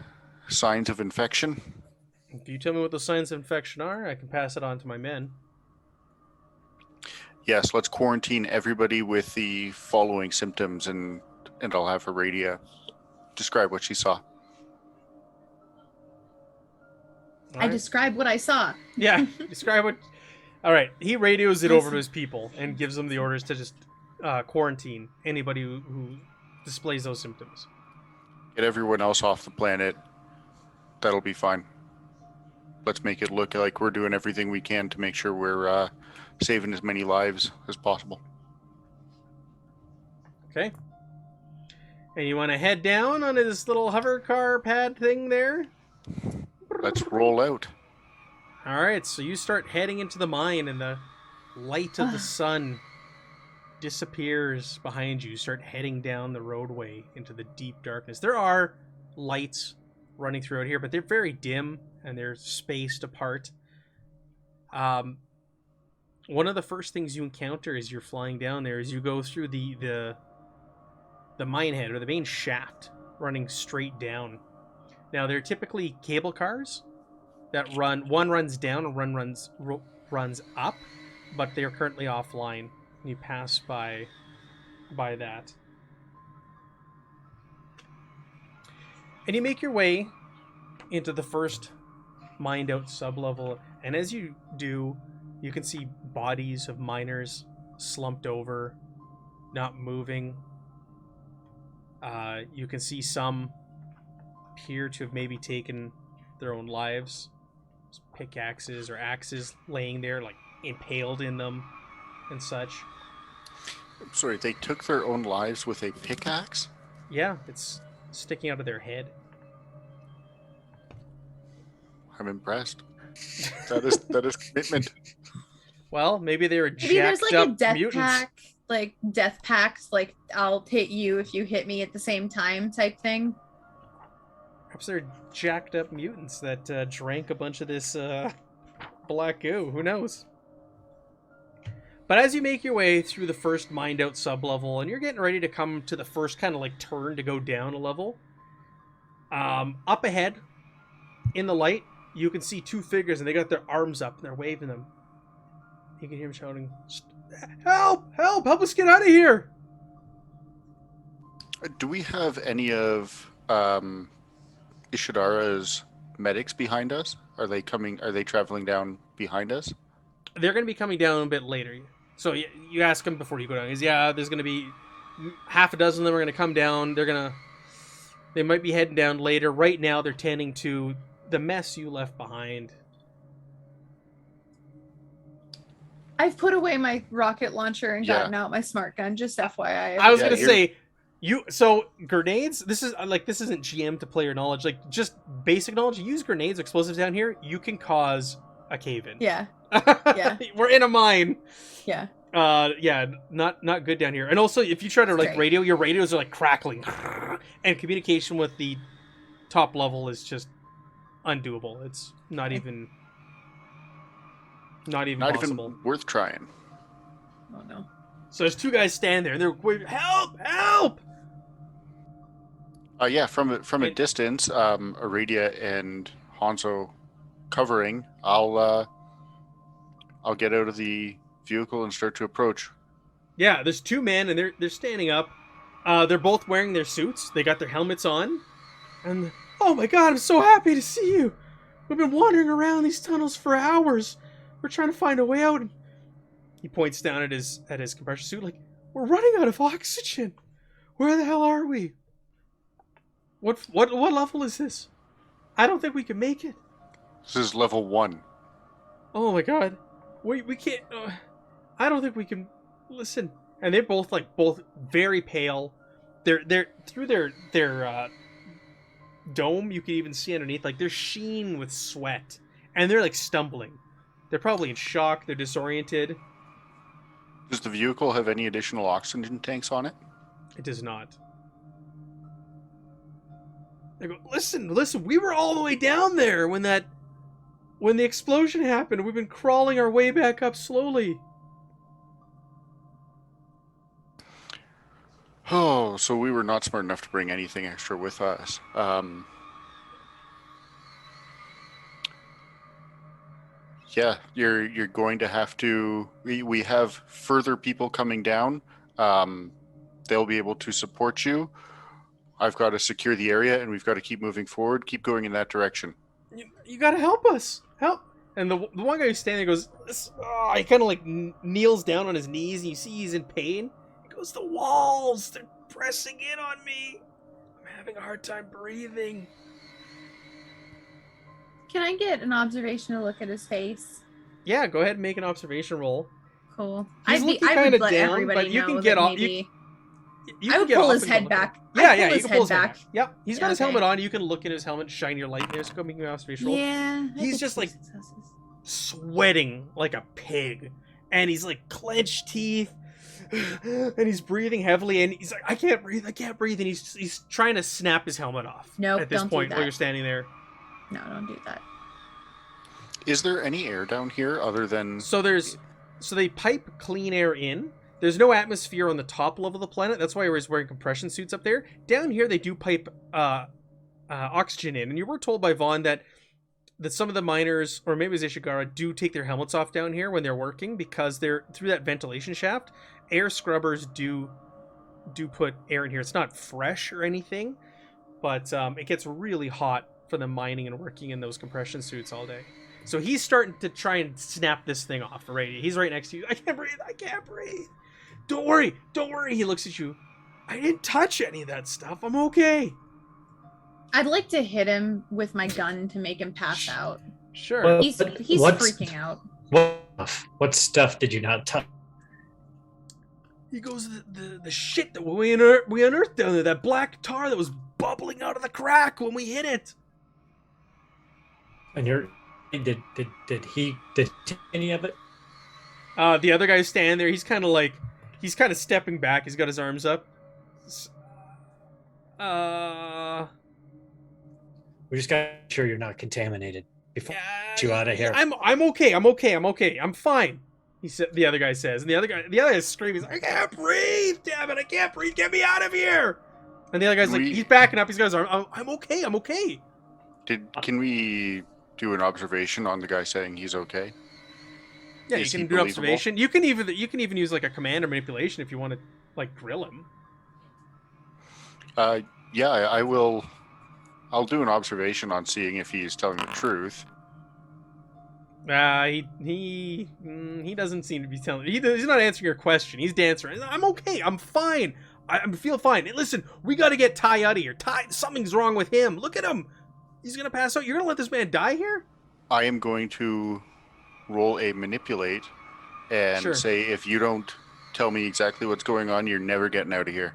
signs of infection? If you tell me what the signs of infection are, I can pass it on to my men. Yes, let's quarantine everybody with the following symptoms, and I'll have Aradia describe what she saw. I describe what I saw. Yeah, describe what. All right, he radios it over to Listen. his people and gives them the orders to just quarantine anybody who displays those symptoms. Get everyone else off the planet. That'll be fine. Let's make it look like we're doing everything we can to make sure we're saving as many lives as possible. Okay. And you want to head down on this little hover car pad thing there? Let's roll out. All right, so you start heading into the mine, and the light of the sun disappears behind you. You start heading down the roadway into the deep darkness. There are lights running throughout here, but they're very dim and they're spaced apart. One of the first things you encounter as you're flying down there is you go through the mine head, or the main shaft, running straight down. Now, they're typically cable cars that one runs down and one runs up, but they're currently offline. You pass by that. And you make your way into the first mined out sublevel, and as you do, you can see bodies of miners slumped over, not moving. You can see some appear to have maybe taken their own lives. There's pickaxes or axes laying there, like impaled in them and such. Sorry, they took their own lives with a pickaxe? Yeah, it's sticking out of their head. I'm impressed. That is commitment. Well, maybe they were Maybe there's jacked like a up death mutants. pack, like death packs, like I'll hit you if you hit me at the same time type thing. Perhaps they're jacked up mutants that drank a bunch of this black goo. Who knows? But as you make your way through the first mined out sublevel, and you're getting ready to come to the first kind of like turn to go down a level, up ahead in the light, you can see two figures, and they got their arms up and they're waving them. You can hear them shouting, "Help! Help! Help us get out of here!" Do we have any of Ishidara's medics behind us? Are they coming? Are they traveling down behind us? They're going to be coming down a bit later. So you ask them before you go down. Because, yeah, there's going to be half a dozen of them are going to come down. They might be heading down later. Right now, they're tending to the mess you left behind. I've put away my rocket launcher and gotten out my smart gun. Just FYI. I was Yeah, going to say, so grenades, this isn't GM to player knowledge. Like, just basic knowledge. You use grenades, explosives down here, you can cause a cave-in. Yeah. Yeah. We're in a mine. Yeah. Yeah, not good down here. And also, if you try to like radio, your radios are like crackling, and communication with the top level is just undoable. It's not even possible. Even worth trying. Oh no. So there's two guys standing there, and they're help, help. Yeah, from a distance, Aradia and Hanzo covering. I'll get out of the vehicle and start to approach. Yeah, there's two men, and they're standing up. They're both wearing their suits. They got their helmets on, and oh my god, I'm so happy to see you. We've been wandering around these tunnels for hours. We're trying to find a way out. And he points down at his compression suit, like, we're running out of oxygen. Where the hell are we? What level is this? I don't think we can make it. This is level 1. Oh my god. We can't. I don't think we can. Listen. And they're both very pale. They're through their dome. You can even see underneath, like, they're sheen with sweat, and they're like stumbling. They're probably in shock. They're disoriented. Does the vehicle have any additional oxygen tanks on it? It does not. They go, listen. We were all the way down there when the explosion happened. We've been crawling our way back up slowly. Oh, so we were not smart enough to bring anything extra with us. Yeah, you're going to have to. We have further people coming down. They'll be able to support you. I've got to secure the area, and we've got to keep moving forward. Keep going in that direction. You got to help us. Help. And the one guy who's standing there goes, he kind of like kneels down on his knees, and you see he's in pain. He goes, the walls, they're pressing in on me. I'm having a hard time breathing. Can I get an observational look at his face? Yeah, go ahead and make an observation roll. Cool. He's looking kind of down, but you can get off. I would pull his head back. Yeah, you can pull his head back. Yep, he's got his Okay. helmet on. You can look in his helmet, shine your light there. So go make an observation roll. Yeah. I He's get just, two like, successes. Sweating like a pig, and he's like clenched teeth, and he's breathing heavily, and he's like, I can't breathe, and he's trying to snap his helmet off. Nope, at this don't do point that. while you're standing there. No, don't do that. Is there any air down here other than? So they pipe clean air in. There's no atmosphere on the top level of the planet. That's why everybody's wearing compression suits up there. Down here, they do pipe oxygen in, and you were told by Vaughn that some of the miners, or maybe it was Ishigara, do take their helmets off down here when they're working, because they're through that ventilation shaft. Air scrubbers do put air in here. It's not fresh or anything, but it gets really hot for them mining and working in those compression suits all day. So he's starting to try and snap this thing off already. He's right next to you. I can't breathe. I can't breathe. Don't worry. Don't worry. He looks at you. I didn't touch any of that stuff. I'm okay. I'd like to hit him with my gun to make him pass out. Sure. Well, He's what's- freaking out. What stuff did you not touch? He goes, the shit that we unearthed down there, that black tar that was bubbling out of the crack when we hit it. And did he any of it? The other guy's standing there. He's kind of stepping back. He's got his arms up. We just got to make sure you're not contaminated before we get you out of here. I'm okay. I'm fine. He said. The other guy says, and the other guy is screaming. He's like, I can't breathe. Damn it! I can't breathe. Get me out of here. And the other guy's like, he's backing up. He's got his arm. I'm okay. Can we do an observation on the guy saying he's okay? Yeah, Is you he can do believable? observation. You can even use like a command or manipulation if you want to like grill him. Yeah, I will. I'll do an observation on seeing if he's telling the truth. He doesn't seem to be telling. He's not answering your question. He's dancing. I'm okay. I'm fine. I feel fine. Hey, listen, we got to get Ty out of here. Ty, something's wrong with him. Look at him. He's gonna pass out. You're gonna let this man die here? I am going to roll a manipulate and say, if you don't tell me exactly what's going on, you're never getting out of here.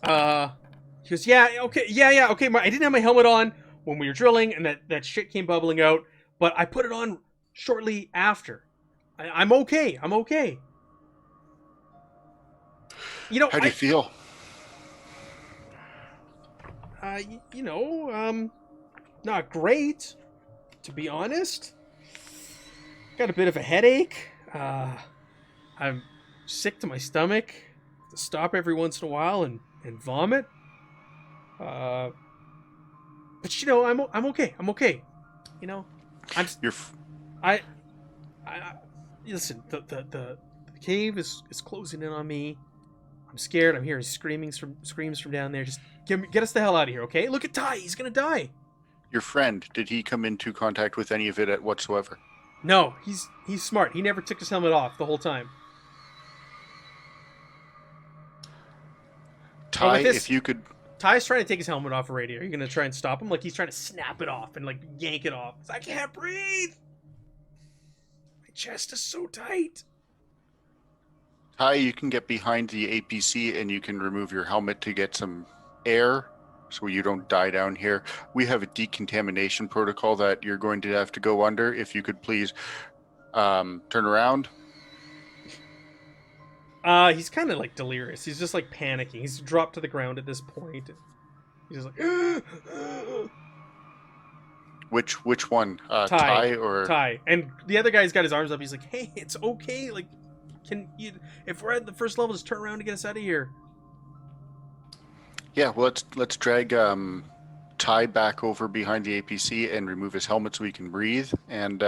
He goes, yeah, okay. I didn't have my helmet on when we were drilling, and that shit came bubbling out, but I put it on shortly after. I'm okay. You know, How do you feel? Not great, to be honest. Got a bit of a headache. I'm sick to my stomach. Have to stop every once in a while and vomit. But I'm okay. You know, listen. The cave is closing in on me. I'm scared. I'm hearing screams from down there. Just get us the hell out of here, okay? Look at Ty. He's gonna die. Your friend, did he come into contact with any of it whatsoever? No, he's smart. He never took his helmet off the whole time. Ty, if you could... Ty's trying to take his helmet off already. Are you going to try and stop him? Like, he's trying to snap it off and, like, yank it off. I can't breathe! My chest is so tight. Ty, you can get behind the APC and you can remove your helmet to get some air so you don't die down here. We have a decontamination protocol that you're going to have to go under. If you could please turn around. He's kind of like delirious. He's just like panicking. He's dropped to the ground at this point. He's just like, Which one? Ty or Ty. And the other guy's got his arms up. He's like, hey, it's okay. Like, if we're at the first level, just turn around and get us out of here. Yeah, well, let's drag Ty back over behind the APC and remove his helmet so he can breathe, and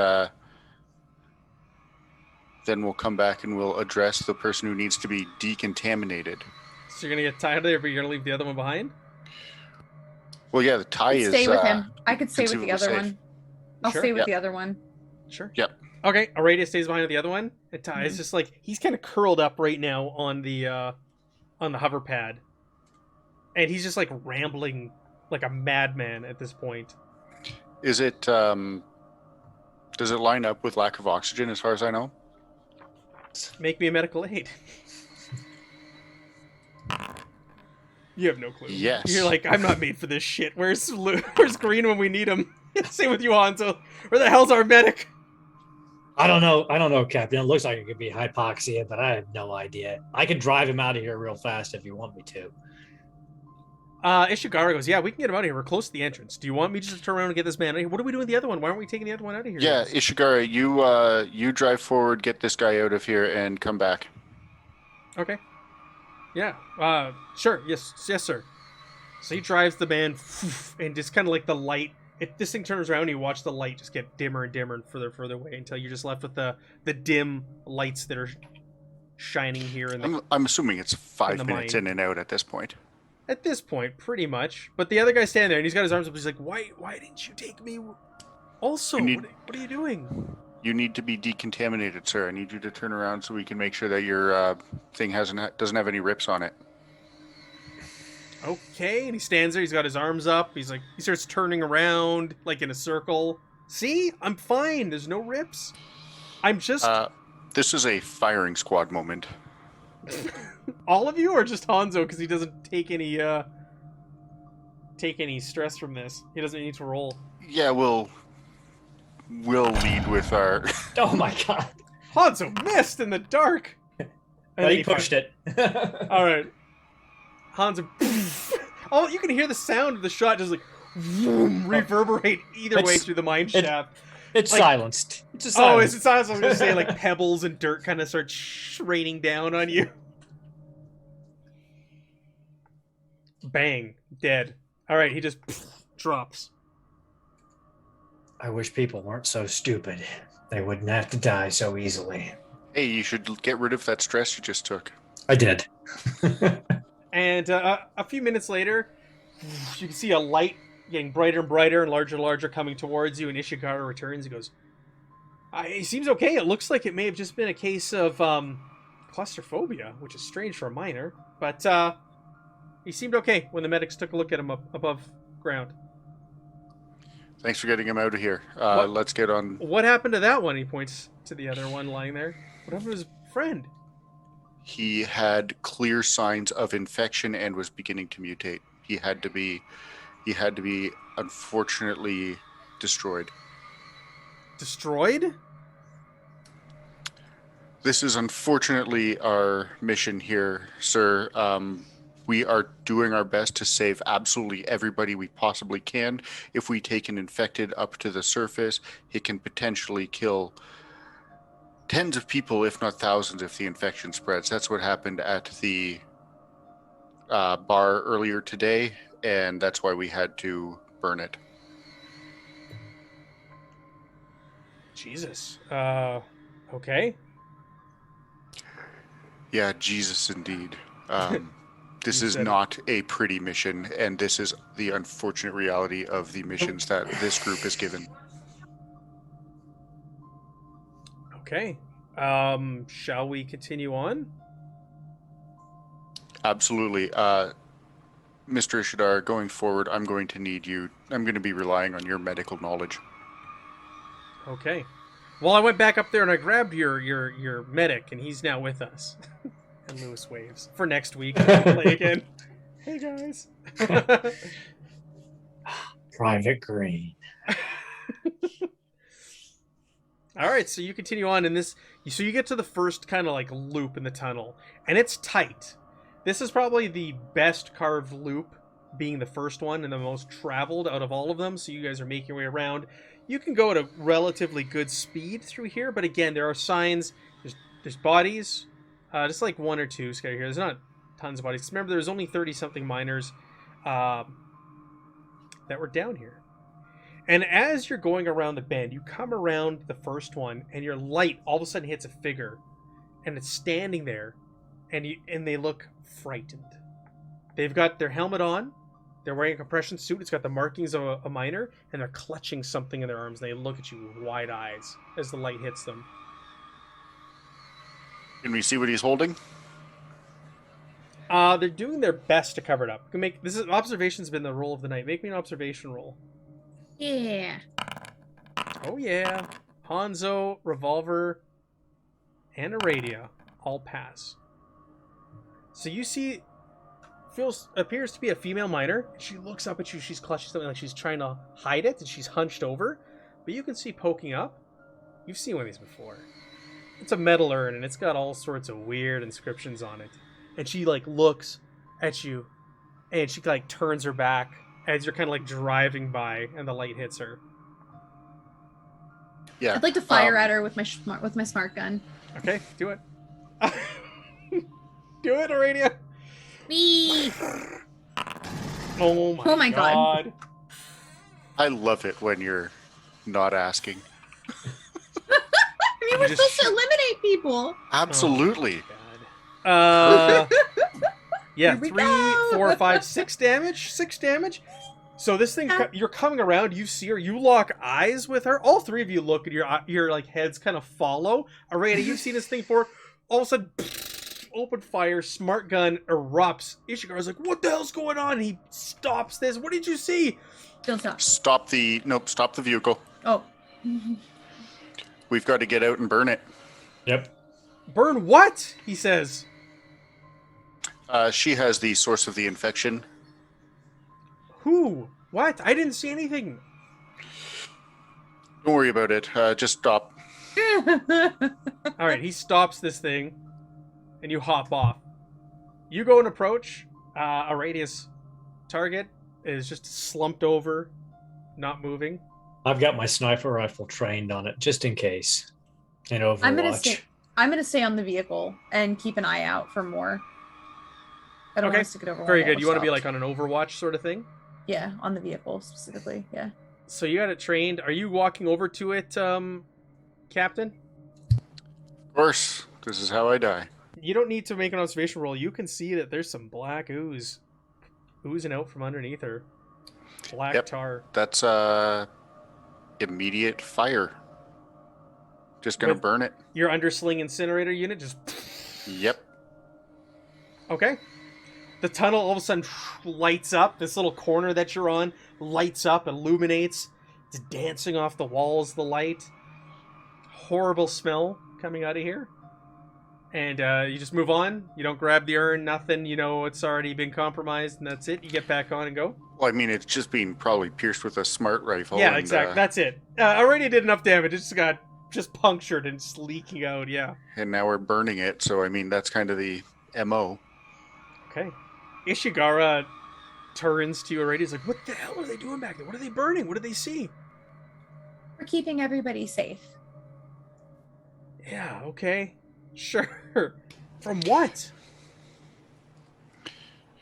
then we'll come back and we'll address the person who needs to be decontaminated. So you're gonna get Ty out of there, but you're gonna leave the other one behind? Well, yeah, the Ty is... Stay with him. I could stay with the conceivably other safe. one. I'll stay with the other one. Sure. Yep. Okay, Aradia stays behind the other one. And Ty is just like, he's kind of curled up right now on the hover pad. And he's just like rambling like a madman at this point. Is it, does it line up with lack of oxygen as far as I know? Make me a medical aid. You have no clue. Yes. You're like, I'm not made for this shit. Where's Green when we need him? Same with you, Hanzo. Where the hell's our medic? I don't know, Captain. It looks like it could be hypoxia, but I have no idea. I can drive him out of here real fast if you want me to. Ishigara goes, yeah, we can get him out of here. We're close to the entrance. Do you want me just to turn around and get this man out of here? What are we doing with the other one? Why aren't we taking the other one out of here? Yeah, Ishigara, you drive forward, get this guy out of here, and come back. Okay. Yeah. Sure. Yes, sir. So he drives the van, and just kind of like the light. If this thing turns around, you watch the light just get dimmer and dimmer and further away until you're just left with the dim lights that are shining here. I'm assuming it's 5 minutes mine. in and out at this point. At this point, pretty much. But the other guy's standing there, and he's got his arms up. He's like, "Why didn't you take me? Also, what are you doing?" You need to be decontaminated, sir. I need you to turn around so we can make sure that your thing doesn't have any rips on it. Okay, and he stands there. He's got his arms up. He starts turning around like in a circle. See, I'm fine. There's no rips. I'm just. This is a firing squad moment. All of you, or just Hanzo, because he doesn't take any stress from this. He doesn't need to roll. Yeah, we'll lead with our. Oh my god! Hanzo missed in the dark. But he pushed it. All right, Hanzo. Oh, you can hear the sound of the shot just like vroom, reverberate either way through the mine shaft. It's like, silenced. It's a silence. Oh, is it silenced? I was going to say like pebbles and dirt kind of start raining down on you. Bang, dead. All right, he just drops. I wish people weren't so stupid. They wouldn't have to die so easily. Hey, you should get rid of that stress you just took. I did. And a few minutes later, you can see a light getting brighter and brighter and larger and larger coming towards you, and Ishigara returns. He goes, he seems okay. It looks like it may have just been a case of claustrophobia, which is strange for a miner, but he seemed okay when the medics took a look at him up above ground. Thanks for getting him out of here. Let's get on. What happened to that one? He points to the other one lying there. What happened to his friend? He had clear signs of infection and was beginning to mutate. He had to be unfortunately destroyed. Destroyed? This is unfortunately our mission here, sir. We are doing our best to save absolutely everybody we possibly can. If we take an infected up to the surface, it can potentially kill tens of people, if not thousands, if the infection spreads. That's what happened at the bar earlier today, and that's why we had to burn it. Jesus. Okay. Yeah, Jesus indeed. This is not a pretty mission, and this is the unfortunate reality of the missions that this group is given. Okay. Shall we continue on? Absolutely. Mr. Ishidar, going forward, I'm going to need you. I'm going to be relying on your medical knowledge. Okay. Well, I went back up there and I grabbed your medic, and he's now with us. And Lewis waves. For next week, we'll play again. Hey, guys. Private Green. All right, so you continue on in this. So you get to the first kind of like loop in the tunnel, and it's tight. This is probably the best carved loop, being the first one and the most traveled out of all of them. So you guys are making your way around. You can go at a relatively good speed through here, but again, there are signs. There's bodies, just like one or two scattered here. There's not tons of bodies. Remember, there's only 30-something miners that were down here. And as you're going around the bend, you come around the first one, and your light all of a sudden hits a figure, and it's standing there, and they look frightened. They've got their helmet on, they're wearing a compression suit, it's got the markings of a miner, and they're clutching something in their arms, and they look at you with wide eyes as the light hits them. Can we see what he's holding? They're doing their best to cover it up. Observation's been the roll of the night. Make me an observation roll. Yeah. Oh yeah. Hanzo, revolver, and Aradia all pass. So you see, appears to be a female miner. She looks up at you. She's clutching something like she's trying to hide it, and she's hunched over. But you can see poking up. You've seen one of these before. It's a metal urn, and it's got all sorts of weird inscriptions on it. And she like looks at you, and she like turns her back as you're kind of like driving by, and the light hits her. Yeah. I'd like to fire at her with my smart gun. Okay, do it. Do it, Aradia. Me. Oh my god. I love it when you're not asking. I mean, we're supposed to eliminate people. Absolutely. Oh, Yeah, Here we 3, go. 4, 5, 6 damage. 6 damage. So this thing, you're coming around. You see her. You lock eyes with her. All three of you look, and your like heads kind of follow. Areta, you've seen this thing before. All of a sudden, open fire. Smart gun erupts. Ishigara's like, "What the hell's going on?" And he stops this. What did you see? Don't stop. Stop the vehicle. Oh. We've got to get out and burn it. Yep. Burn what? He says. She has the source of the infection. Who? What? I didn't see anything. Don't worry about it. Just stop. All right, he stops this thing, and you hop off. You go and approach. A radius target is just slumped over, not moving. I've got my sniper rifle trained on it just in case. In Overwatch. I'm gonna stay on the vehicle and keep an eye out for more. I don't want to stick it over. Very good. You want to be like on an Overwatch sort of thing? Yeah, on the vehicle specifically. Yeah. So you got it trained. Are you walking over to it, Captain? Of course. This is how I die. You don't need to make an observation roll. You can see that there's some black ooze oozing out from underneath her. Black tar. That's immediate fire. Just gonna burn it. Your undersling incinerator unit just. Yep. Okay. The tunnel all of a sudden lights up. This little corner that you're on lights up, illuminates. It's dancing off the walls, the light. Horrible smell coming out of here. And you just move on. You don't grab the urn, nothing. You know it's already been compromised, and that's it. You get back on and go. Well, I mean, it's just being probably pierced with a smart rifle. Yeah, exactly. That's it. Already did enough damage. It just got punctured and it's leaking out, yeah. And now we're burning it, so I mean, that's kind of the MO. Okay. Ishigara turns to you already. He's like, what the hell are they doing back there? What are they burning? What do they see? We're keeping everybody safe. Yeah, okay. Sure. From what?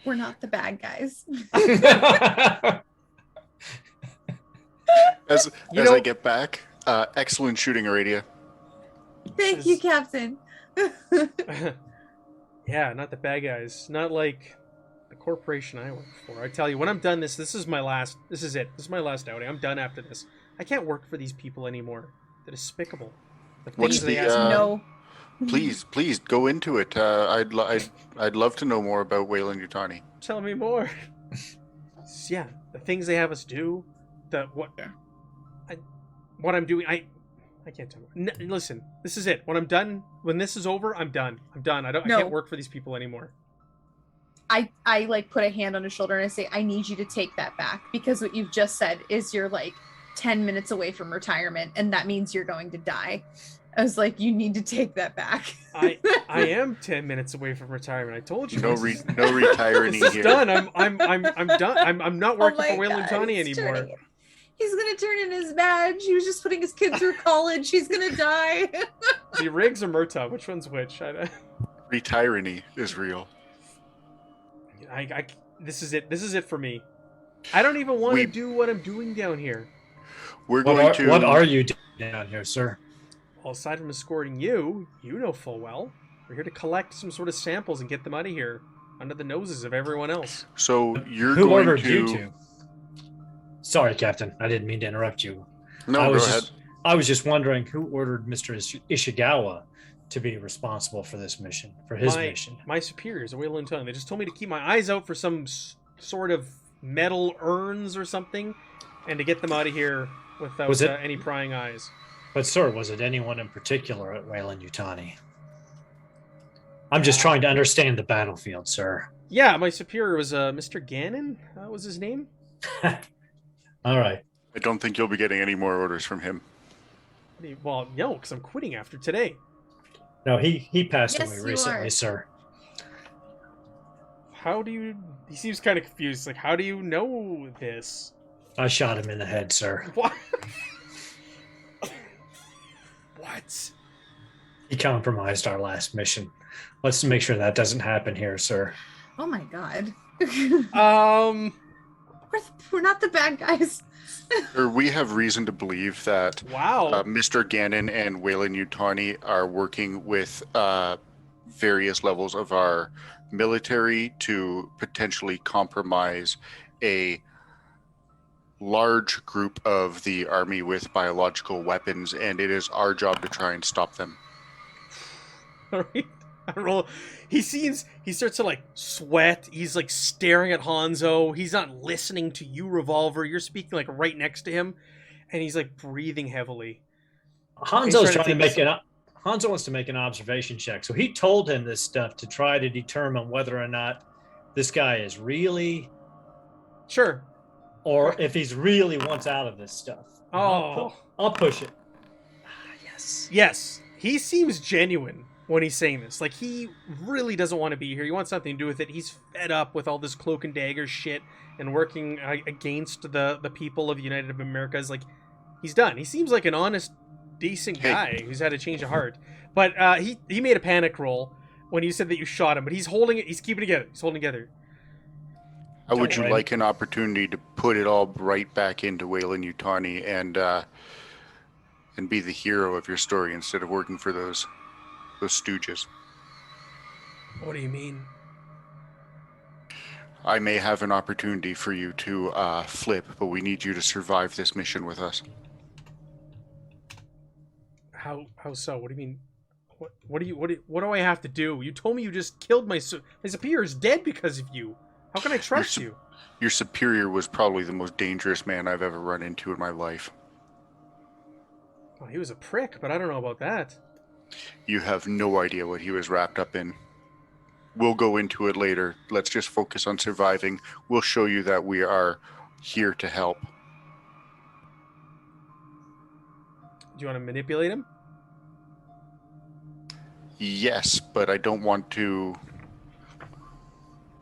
We're not the bad guys. As I get back, excellent shooting, Aradia. Thank you, Captain. Yeah, not the bad guys. Not like the corporation I work for. I tell you, when I'm done this is my last. This is it. This is my last outing. I'm done after this. I can't work for these people anymore. They're despicable. What's the no? Please go into it. I'd love to know more about Wayland Yutani. Tell me more. Yeah, the things they have us do. What I'm doing. I can't tell you. Listen, this is it. When I'm done, when this is over, I'm done. I'm done. I can't work for these people anymore. I like put a hand on his shoulder and I say, I need you to take that back, because what you've just said is you're like 10 minutes away from retirement, and that means you're going to die. I was like, you need to take that back. I am 10 minutes away from retirement. I told you. No retiring here. Here. Done. I'm done. I'm not working for Wayland Yutani anymore. He's gonna turn in his badge. He was just putting his kid through college. He's gonna die. The Riggs or Murtaugh? Which one's which? Retiree is real. This is it. This is it for me. I don't even want to do what I'm doing down here. What are you doing down here, sir? Well, aside from escorting you, you know full well, we're here to collect some sort of samples and get them out of here under the noses of everyone else. So you're Who going ordered to... you two? Sorry, Captain. I didn't mean to interrupt you. No, go ahead. I was just wondering who ordered Mr. Ishigawa to be responsible for this mission, for his mission. My superiors at Wayland Yutani. They just told me to keep my eyes out for some sort of metal urns or something, and to get them out of here without any prying eyes. But, sir, was it anyone in particular at Wayland Yutani? I'm just trying to understand the battlefield, sir. Yeah, my superior was Mr. Gannon. Was his name? All right. I don't think you'll be getting any more orders from him. Well, no, because I'm quitting after today. No, he passed Yes, away you recently, are. sir. How do you... He seems kind of confused. Like, how do you know this? I shot him in the head, sir. What? What? He compromised our last mission. Let's make sure that doesn't happen here, sir. Oh my god. We're not the bad guys. We have reason to believe that Mr. Gannon and Wayland Yutani are working with various levels of our military to potentially compromise a large group of the army with biological weapons, and it is our job to try and stop them. All right. I don't know. He starts to like sweat. He's like staring at Hanzo. He's not listening to you, Revolver. You're speaking like right next to him, and he's like breathing heavily. Hanzo wants to make an observation check. So he told him this stuff to try to determine whether or not this guy is really Sure. or if he's really wants out of this stuff. Oh. I'll push it. Yes. Yes. He seems genuine when he's saying this. Like, he really doesn't want to be here. He wants something to do with it. He's fed up with all this cloak and dagger shit and working against the people of the United of Americas. Like, he's done. He seems like an honest, decent guy who's had a change of heart. But he made a panic roll when you said that you shot him. But he's holding it. He's keeping it together. He's holding it together. How would you like an opportunity to put it all right back into Wayland Yutani and be the hero of your story instead of working for those stooges? What do you mean? I may have an opportunity for you to flip, but we need you to survive this mission with us. How so? What do you mean? What do I have to do? You told me you just killed my superior is dead because of you. How can I trust you? Your superior was probably the most dangerous man I've ever run into in my life. Well, he was a prick, but I don't know about that. You have no idea what he was wrapped up in. We'll go into it later. Let's just focus on surviving. We'll show you that we are here to help. Do you want to manipulate him? Yes, but I don't want to...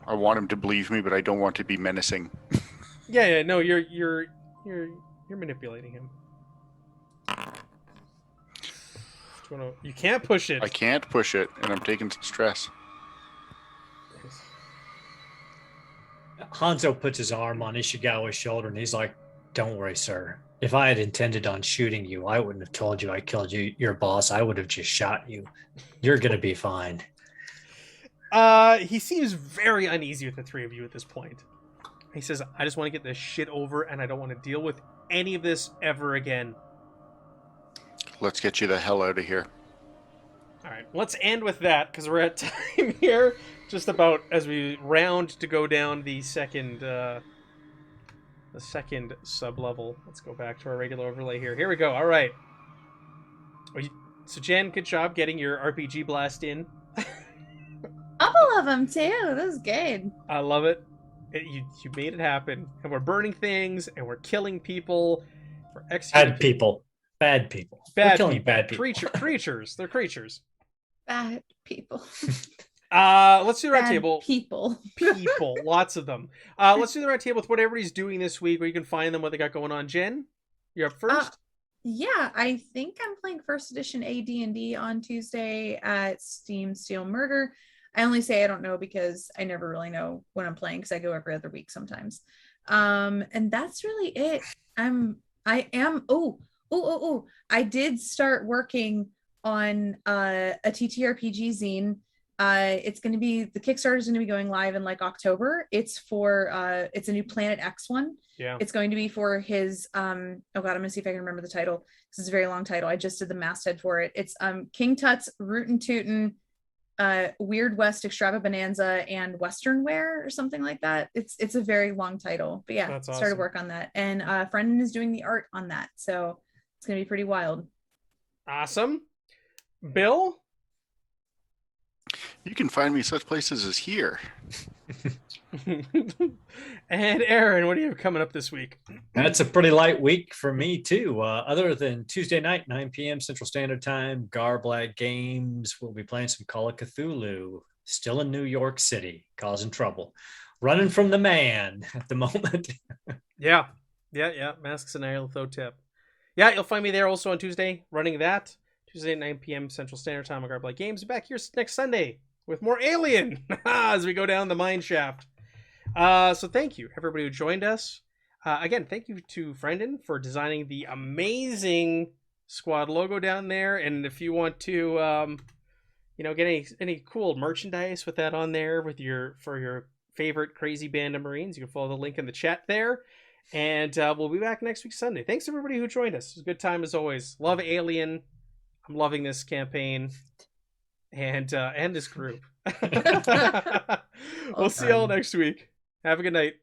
I want him to believe me, but I don't want to be menacing. Yeah, no, you're manipulating him. You can't push it. I can't push it, and I'm taking some stress. Hanzo puts his arm on Ishigawa's shoulder, and he's like, "Don't worry, sir. If I had intended on shooting you, I wouldn't have told you I killed your boss. I would have just shot you. You're gonna be fine." He seems very uneasy with the three of you at this point. He says, I just want to get this shit over, and I don't want to deal with any of this ever again. Let's get you the hell out of here. Alright, let's end with that, because we're at time here, just about as we round to go down the second sub-level. Let's go back to our regular overlay here. Here we go, alright. So Jen, good job getting your RPG blast in. Couple of them too. That was good. I love it. You made it happen, and we're burning things, and we're killing people. We're executing bad people. Bad people. people. Bad people. Creatures. They're creatures. Bad people. Let's do the round table. People. Lots of them. Let's do the round table with what everybody's doing this week, where you can find them, what they got going on. Jen, you're up first. Yeah, I think I'm playing first edition AD&D on Tuesday at Steam Steel Murder. I only say I don't know because I never really know when I'm playing because I go every other week sometimes. And that's really it. I did start working on a TTRPG zine. It's going to be, the Kickstarter is going to be going live in like October. It's for, it's a new Planet X one. Yeah. It's going to be for his, oh God, I'm going to see if I can remember the title. This is a very long title. I just did the masthead for it. It's King Tut's Rootin' Tootin' Weird West Extravaganza and Western Wear or something like that. It's a very long title, but yeah, that's awesome. Started work on that, and Brendan is doing the art on that, so it's gonna be pretty wild. Awesome. Bill, you can find me such places as here. And Aaron, what do you have coming up this week? That's a pretty light week for me too. Other than Tuesday night, 9 p.m. Central Standard Time, Garblag Games. We'll be playing some Call of Cthulhu. Still in New York City, causing trouble, running from the man at the moment. Yeah. Masks and Nyarlathotep. Yeah, you'll find me there also on Tuesday, running that. Tuesday at 9 p.m. Central Standard Time on Garblag Games. Back here next Sunday with more Alien as we go down the mine shaft. So thank you, everybody who joined us. Again, thank you to Brendan for designing the amazing squad logo down there. And if you want to, get any cool merchandise with that on there with your favorite crazy band of Marines, you can follow the link in the chat there. And we'll be back next week Sunday. Thanks everybody who joined us. It was a good time as always. Love Alien. I'm loving this campaign and this group. We'll see y'all next week. Have a good night.